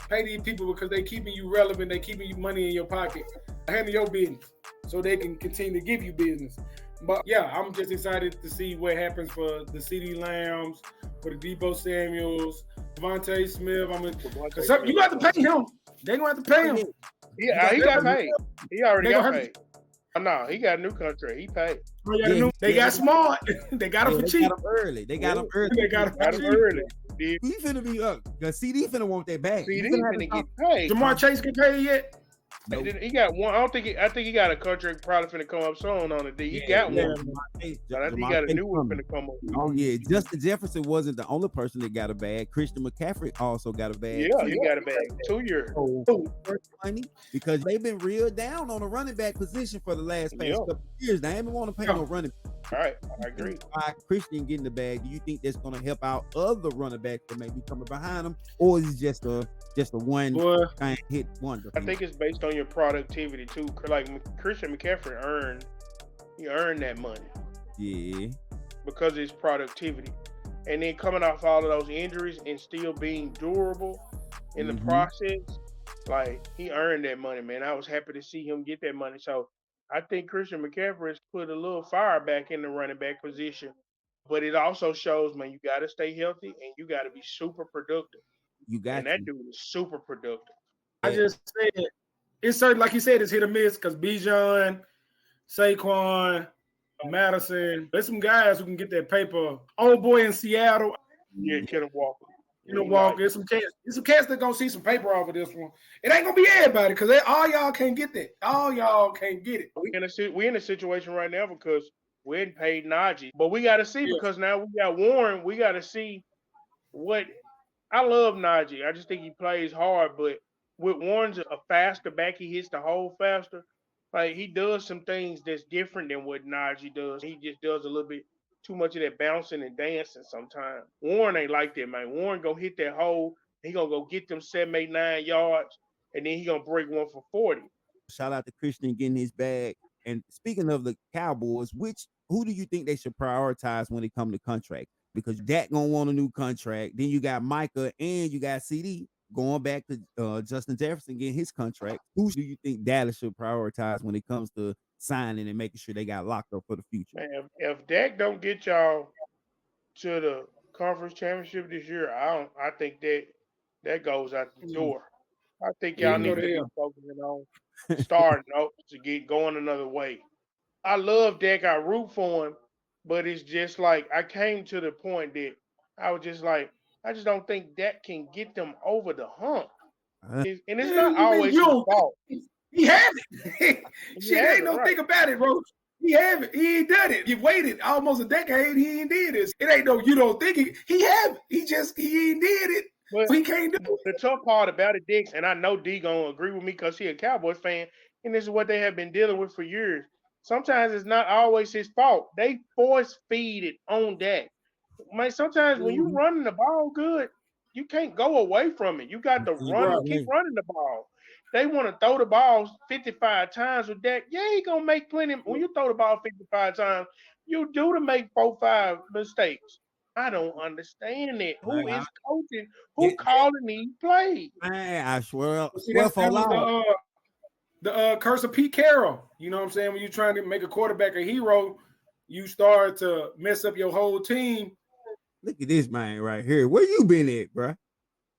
Pay these people because they keeping you relevant. They keeping you money in your pocket. Handle your business so they can continue to give you business. But yeah, I'm just excited to see what happens for the CeeDee Lambs, for the Deebo Samuels, Devontae Smith. You got to pay him. They gonna have to pay him. Yeah, he got paid. He already got paid. No, he got a new contract. He paid. They got smart. They got him for cheap. They got him early. They got him early. He finna be up. Cause CD finna want that back. CD finna get paid. Jamar Chase get paid yet? Nope. He got one. I think he got a contract probably finna come up soon on the D. He got one. But I think he got a new one finna come up. Oh yeah, Justin Jefferson wasn't the only person that got a bag. Christian McCaffrey also got a bag. Yeah, he got a bag. 2 years. Money, because they've been real down on the running back position for the last couple of years. They ain't want to pay no running back. All right, I agree. By Christian getting the bag, do you think that's going to help out other running backs that may be coming behind him, or is it just a one kind of hit wonder? I think it's based on your productivity too. Like Christian McCaffrey earned that money. Yeah. Because of his productivity, and then coming off all of those injuries and still being durable in the process, like he earned that money, man. I was happy to see him get that money. So I think Christian McCaffrey has put a little fire back in the running back position, but it also shows, man, you got to stay healthy and you got to be super productive. That dude is super productive. I just said it's certain, like you said, it's hit or miss because Bijan, Saquon, Madison, there's some guys who can get that paper. Old boy in Seattle. Yeah, Kenneth Walker. There's some cats that gonna see some paper off of this one. It ain't gonna be everybody because all y'all can't get that. All y'all can't get it. We in a situation right now because we hadn't paid Najee, but we got to see because now we got Warren. We got to see what. I love Najee. I just think he plays hard, but with Warren's a faster back, he hits the hole faster. Like he does some things that's different than what Najee does. He just does a little bit too much of that bouncing and dancing sometimes. Warren ain't like that, man. Warren gonna hit that hole. He gonna go get them 7, 8, 9 yards, and then he gonna break one for 40. Shout out to Christian getting his bag. And speaking of the Cowboys, who do you think they should prioritize when it comes to contract? Because Dak gonna want a new contract. Then you got Micah and you got CD going back to Justin Jefferson getting his contract. Who do you think Dallas should prioritize when it comes to signing and making sure they got locked up for the future? Man, if Dak don't get y'all to the conference championship this year, I think that goes out the door. I think y'all need to be focusing on starting to get going another way. I love Dak. I root for him, but it's just like I came to the point that I was just like, I just don't think Dak can get them over the hump. And it's not always his fault. He haven't. Shit, ain't no thing about it, bro. He haven't. He ain't done it. He waited almost a decade. He ain't did this. It ain't no you don't think he haven't. He ain't did it. But he can't do it. The tough part about it, Dix, and I know D gonna agree with me because he a Cowboys fan, and this is what they have been dealing with for years. Sometimes it's not always his fault. They force feed it on Dak. Man, sometimes when you running the ball good, you can't go away from it. You got to run and keep running the ball. They want to throw the ball 55 times with Dak. Yeah, he gonna make plenty. When you throw the ball 55 times, you do to make 4, 5 mistakes. I don't understand it. Who I- is coaching? Who it- calling these plays? Man, I swear, See, swear for that was law. the curse of Pete Carroll. You know what I'm saying? When you're trying to make a quarterback a hero, you start to mess up your whole team. Look at this man right here. Where you been at, bro?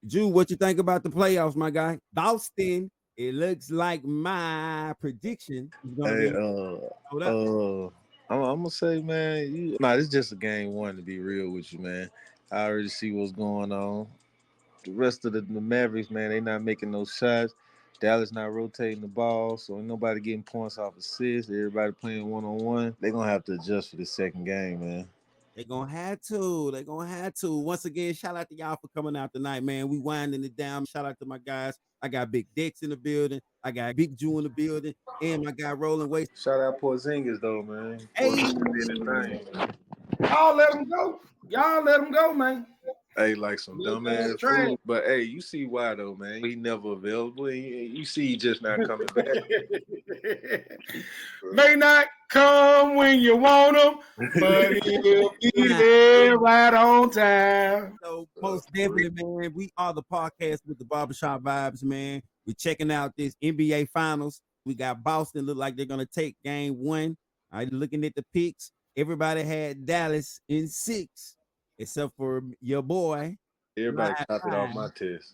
Drew, what you think about the playoffs, my guy? Boston, it looks like my prediction is gonna Hey, be. Hold up. I'm gonna say, man, nah, it's just a game one to be real with you, man. I already see what's going on. The rest of the Mavericks, man, they not making no shots. Dallas not rotating the ball, so ain't nobody getting points off assists. Everybody playing one-on-one. They're gonna have to adjust for the second game, man. They're gonna have to. They're gonna have to. Once again, shout out to y'all for coming out tonight, man. We winding it down. Shout out to my guys. I got Big Dex in the building. I got Big Jew in the building, and my guy Rolling Waste. Shout out Porzingis though, man. Hey, Porzingis did his thing. Y'all let him go. Y'all let him go, man. Hey, like some dumbass food. But hey, you see why though, man? He never available. You see, he just not coming back. May not come when you want him, but he'll be there right on time. so most definitely, man. We are the podcast with the barbershop vibes, man. We're checking out this NBA Finals. We got Boston look like they're gonna take game one. All right, looking at the picks, everybody had Dallas in 6, except for your boy. Everybody Live copied off Five. my test.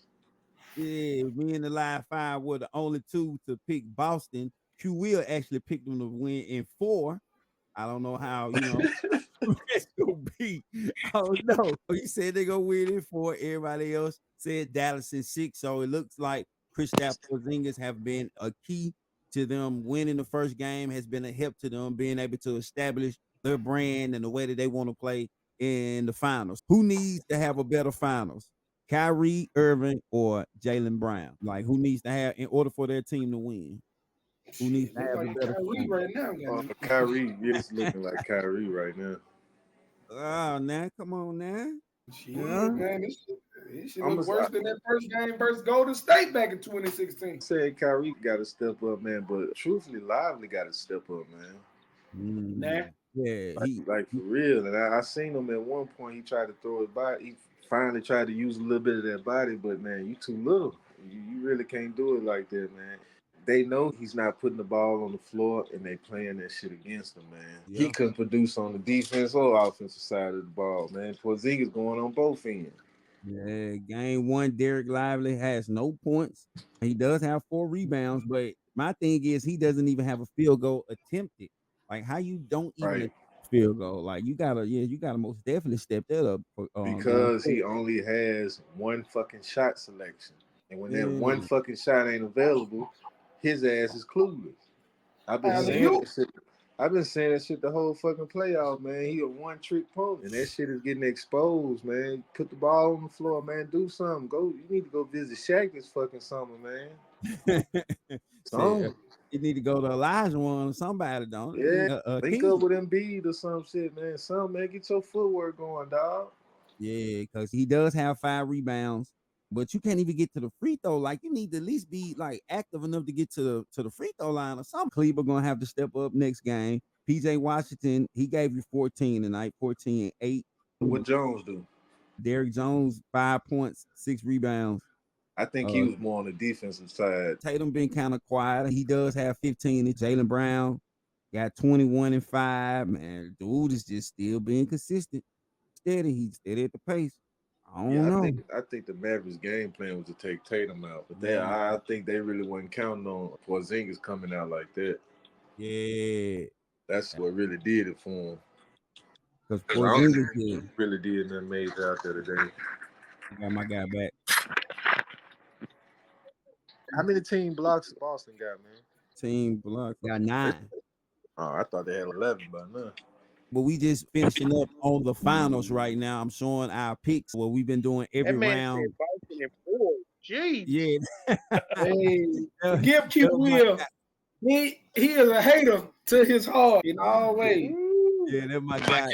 Yeah, me and the Live Five were the only two to pick Boston. Q Will actually picked them to win in 4. I don't know how, it's gonna be. Oh no. You said they're gonna win in 4. Everybody else said Dallas in 6. So it looks like Kristaps Porzingis have been a key to them winning the first game, has been a help to them being able to establish their brand and the way that they want to play in the finals. Who needs to have a better finals? Kyrie Irving or Jaylen Brown? Like, who needs to have in order for their team to win? Who needs to have a better Kyrie right now? Kyrie is looking like Kyrie right now. Oh, now come on now. Shit, Yeah. man, this shit look worse than that first game versus Golden State back in 2016. Said Kyrie got to step up, man, but truthfully, Lively got to step up, man. Nah. Yeah, Like for real. And I seen him at one point. He tried to throw his body. He finally tried to use a little bit of that body, but man, you too little. You really can't do it like that, man. They know he's not putting the ball on the floor, and they playing that shit against him, man. Yeah. He couldn't produce on the defense or offensive side of the ball, man. Porzingis going on both ends. Yeah, game one, Derek Lively has no points. He does have 4 rebounds, but my thing is he doesn't even have a field goal attempted. Like, how you don't even Right. attempt a field goal? Like, you gotta most definitely step that up for, Because he only has one fucking shot selection. And when that one fucking shot ain't available, his ass is clueless. I've been saying that shit the whole fucking playoff, man. He a one-trick pony, and that shit is getting exposed, man. Put the ball on the floor, man. Do something. You need to go visit Shaq this fucking summer, man. You need to go to Elijah one or somebody, don't it? Yeah, link up with Embiid or some shit, man. Man, get your footwork going, dog. Yeah, because he does have 5 rebounds, but you can't even get to the free throw. Like, you need to at least be like active enough to get to the free throw line or something. Cleveland gonna have to step up next game. PJ Washington, he gave you 14 tonight, 14 and 8. What Jones do? Derrick Jones, 5 points, 6 rebounds. I think he was more on the defensive side. Tatum been kind of quiet. He does have 15. Jaylen Brown got 21 and 5. Man, dude is just still being consistent. He's steady at the pace. I don't know. I think the Mavericks' game plan was to take Tatum out, but I think they really wasn't counting on Porzingis coming out like that. Yeah, that's what really did it for him. Because Porzingis really did nothing major out there today. I got my guy back. How many team blocks Boston got, man? Team blocks got 9. Oh, I thought they had 11 by now. But we just finishing up on the finals right now. I'm showing our picks. What we've been doing every round. Jeez. Yeah. Hey, give Q Will. He is a hater to his heart in all ways. Yeah, that's my guy.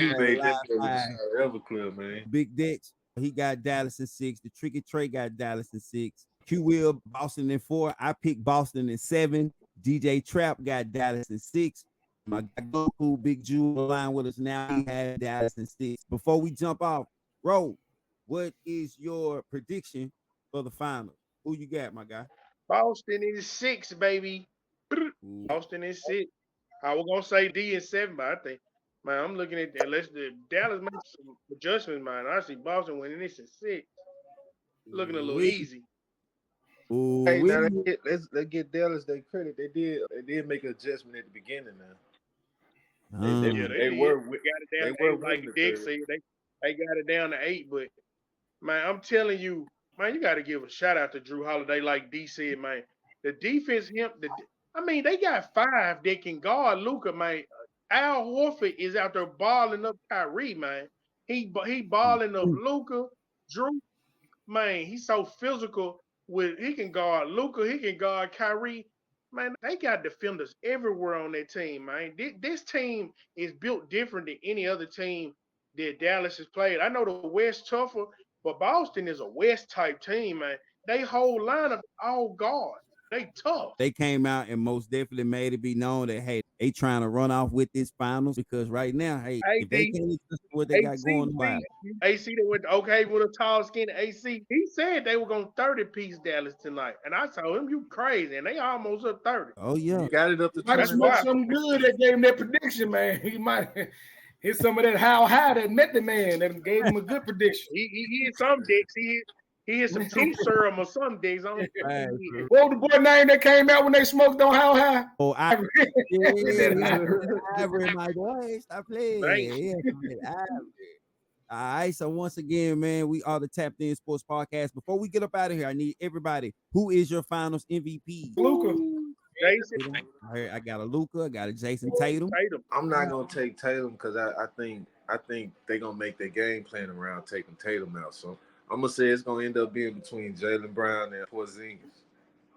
Everclear, man. Big Dex. He got Dallas in 6. The Tricky Trey got Dallas in 6. Q Will, Boston in 4. I picked Boston in 7. DJ Trap got Dallas in 6. My guy Goku, Big Jew, line with us now. He had Dallas in 6. Before we jump off, Ro, what is your prediction for the final? Who you got, my guy? Boston is 6, baby. Ooh. Boston is 6. I was gonna say D is 7, but I think, man, I'm looking at that. Unless the Dallas makes some adjustments, man. I see Boston winning this at 6. Looking a little easy. Ooh, Hey, now let's get Dallas their credit. They did make an adjustment at the beginning. Now they were got it down they to were 8, like winning the Dick third. said. They got it down to 8, but man, I'm telling you, man, you got to give a shout out to Drew Holiday, like D said, man. The defense, they got 5 that can guard Luka, man. Al Horford is out there balling up Kyrie, man. He balling up Luka. Drew, man, he's so physical. He can guard Luka, he can guard Kyrie. Man, they got defenders everywhere on that team, man. This team is built different than any other team that Dallas has played. I know the West tougher, but Boston is a West type team, man. They whole lineup all guard. They tough. They came out and most definitely made it be known that hey, they trying to run off with this finals because right now, hey, if they can't adjust what they got going on, AC that went okay with a tall skin AC. He said they were gonna 30-piece Dallas tonight, and I told him you crazy, and they almost up 30. Oh yeah, You got it up to Might have 29. smoked something good that gave him that prediction, man. He might hit some of that how high that met the man that gave him a good prediction. He hit some dicks. He hit some truth serum or some dicks. What was the boy name that came out when they smoked on how high? Oh, Ivory, my boy, stop playing. Ivory. All right, so once again, man, we are the Tapped In Sports Podcast. Before we get up out of here, I need everybody. Who is your finals MVP? Luka. Jason. I got a Luka, I got a Jason Tatum. I'm not gonna take Tatum because I think they're gonna make their game plan around taking Tatum out. So I'm gonna say it's gonna end up being between Jaylen Brown and Porzingis.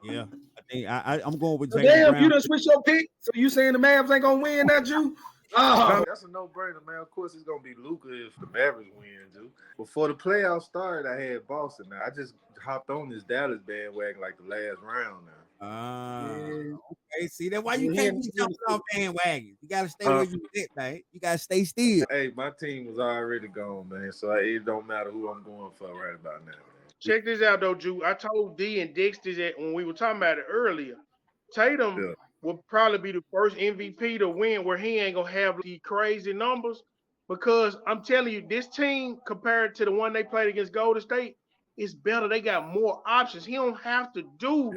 Yeah, I think I'm going with Jaylen Damn, Brown. you done switch your pick. So you saying the Mavs ain't gonna win, not you? No, that's a no-brainer, man. Of course, it's gonna be Luka if the Mavericks win, dude. Before the playoffs started, I had Boston. Now I just hopped on this Dallas bandwagon like the last round now. Okay, see that's why you can't be jumping off bandwagons. You gotta stay where you sit, man. You gotta stay still. Hey, my team was already gone, man. So it don't matter who I'm going for right about now, man. Check this out, though, Drew. I told D and Dexter that when we were talking about it earlier. Tatum will probably be the first MVP to win where he ain't gonna have the crazy numbers, because I'm telling you, this team compared to the one they played against Golden State is better. They got more options. He don't have to do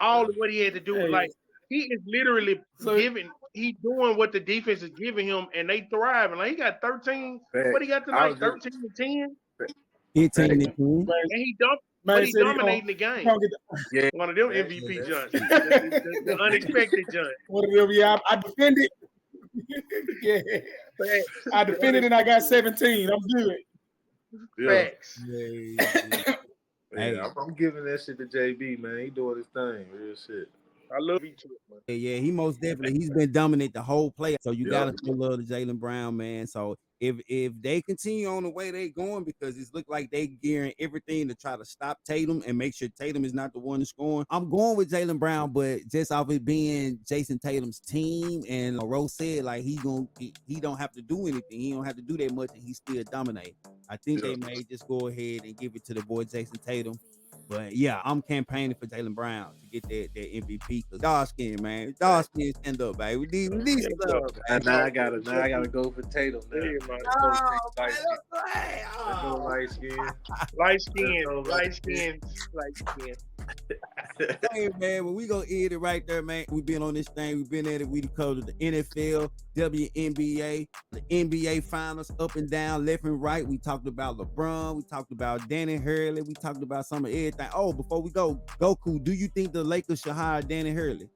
all of what he had to do. Like, he is literally he doing what the defense is giving him, and they thriving. Like, he got 13. What he got tonight? 13 to 10. 15 and 10. And he dumped. But he dominating the game. Yeah, one of them MVP Johns. The unexpected John. One of them, yeah, I defended. I defended and I got 17. I'm good. Facts. Hey, I'm giving that shit to JB, man. He doing his thing. Real shit. I love you too, man. Yeah, he most definitely he's been dominant the whole play. So you gotta still love the Jaylen Brown, man. So if they continue on the way they going, because it's look like they gearing everything to try to stop Tatum and make sure Tatum is not the one scoring. I'm going with Jaylen Brown, but just off it being Jason Tatum's team, and Rose said like he don't have to do anything. He don't have to do that much, and he still dominate. I think they may just go ahead and give it to the boy Jason Tatum. But yeah, I'm campaigning for Jaylen Brown to get that MVP. Cause dog skin, man. Dog skin stand up, baby. We need some love. Now I gotta go for Tatum now. Light skin. Hey man, well, we gonna end it right there, man. We've been on this thing. We've been at it. We covered the NFL, WNBA, the NBA finals, up and down, left and right. We talked about LeBron. We talked about Danny Hurley. We talked about some of everything. Oh, before we go, Goku, do you think the Lakers should hire Danny Hurley?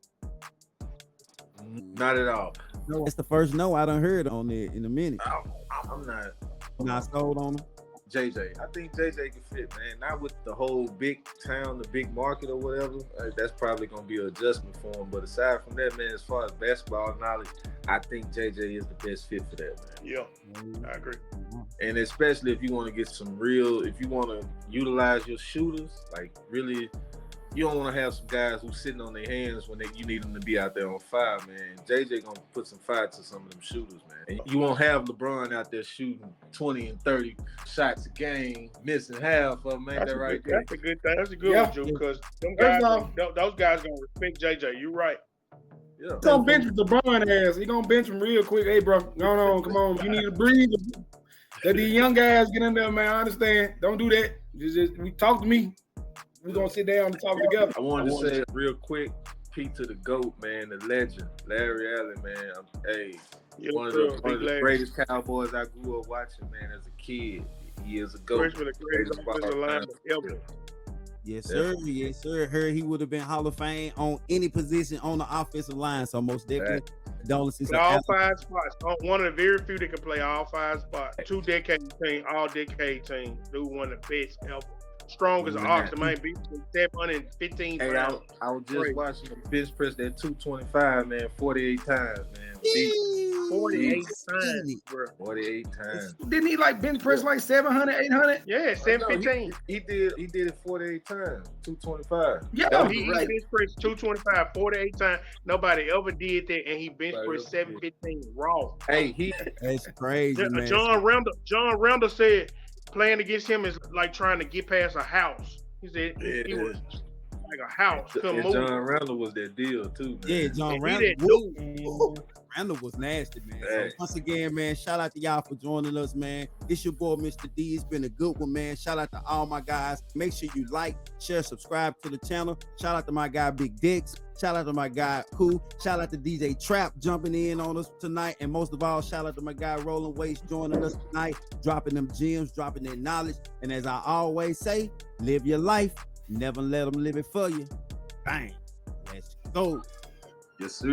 Not at all. No, it's the first no I done heard on it in a minute. I'm not sold on him. JJ. I think JJ can fit, man. Not with the whole big town, the big market or whatever. That's probably going to be an adjustment for him. But aside from that, man, as far as basketball knowledge, I think JJ is the best fit for that, man. Yeah, I agree. And especially if you want to get some real, if you want to utilize your shooters, like really you don't want to have some guys who's sitting on their hands when you need them to be out there on fire, man. JJ gonna put some fire to some of them shooters, man. And you won't have LeBron out there shooting 20 and 30 shots a game, missing half of them. Ain't that right? That's a good thing. That's a good one, Joe, because those guys gonna respect JJ. You're right. Yeah. He's gonna bench LeBron ass. He gonna bench him real quick. Hey, bro, come on. You need to breathe. Let these young guys get in there, man. I understand. Don't do that. Just talk to me. We're gonna sit down and talk together. I wanted to say real quick, P to the GOAT, man, the legend, Larry Allen, man. One of the greatest Cowboys I grew up watching, man, as a kid. He is a GOAT. The greatest offensive lineman ever. Yes, sir. Yes, sir. Heard he would have been Hall of Fame on any position on the offensive line. So most definitely, condolences. All 5 spots. One of the very few that can play all 5 spots. 2-decade team, all-decade team. Dude, one of the best ever. Strong as an ox. The man beat 715 pounds. I was just watching him bench press that 225, man, 48 times, man. 48 times, bro. 48 times. Didn't he bench press 700, 800? Yeah, 715. He did it 48 times, 225. Yeah, he bench pressed 225, 48 times. Nobody ever did that, and he bench pressed 715 raw. Hey, that's crazy, man. John Randall said playing against him is like trying to get past a house. He said he was like a house. And John Randall was that deal too, man. Yeah, John Randall. Randall was nasty, man. So once again, man, shout out to y'all for joining us, man. It's your boy, Mr. D. It's been a good one, man. Shout out to all my guys. Make sure you like, share, subscribe to the channel. Shout out to my guy, Big Dicks. Shout out to my guy, Cool. Shout out to DJ Trap jumping in on us tonight. And most of all, shout out to my guy, Rolling Waste, joining us tonight, dropping them gems, dropping their knowledge. And as I always say, live your life. Never let them live it for you. Bang. Let's go. Yes, sir.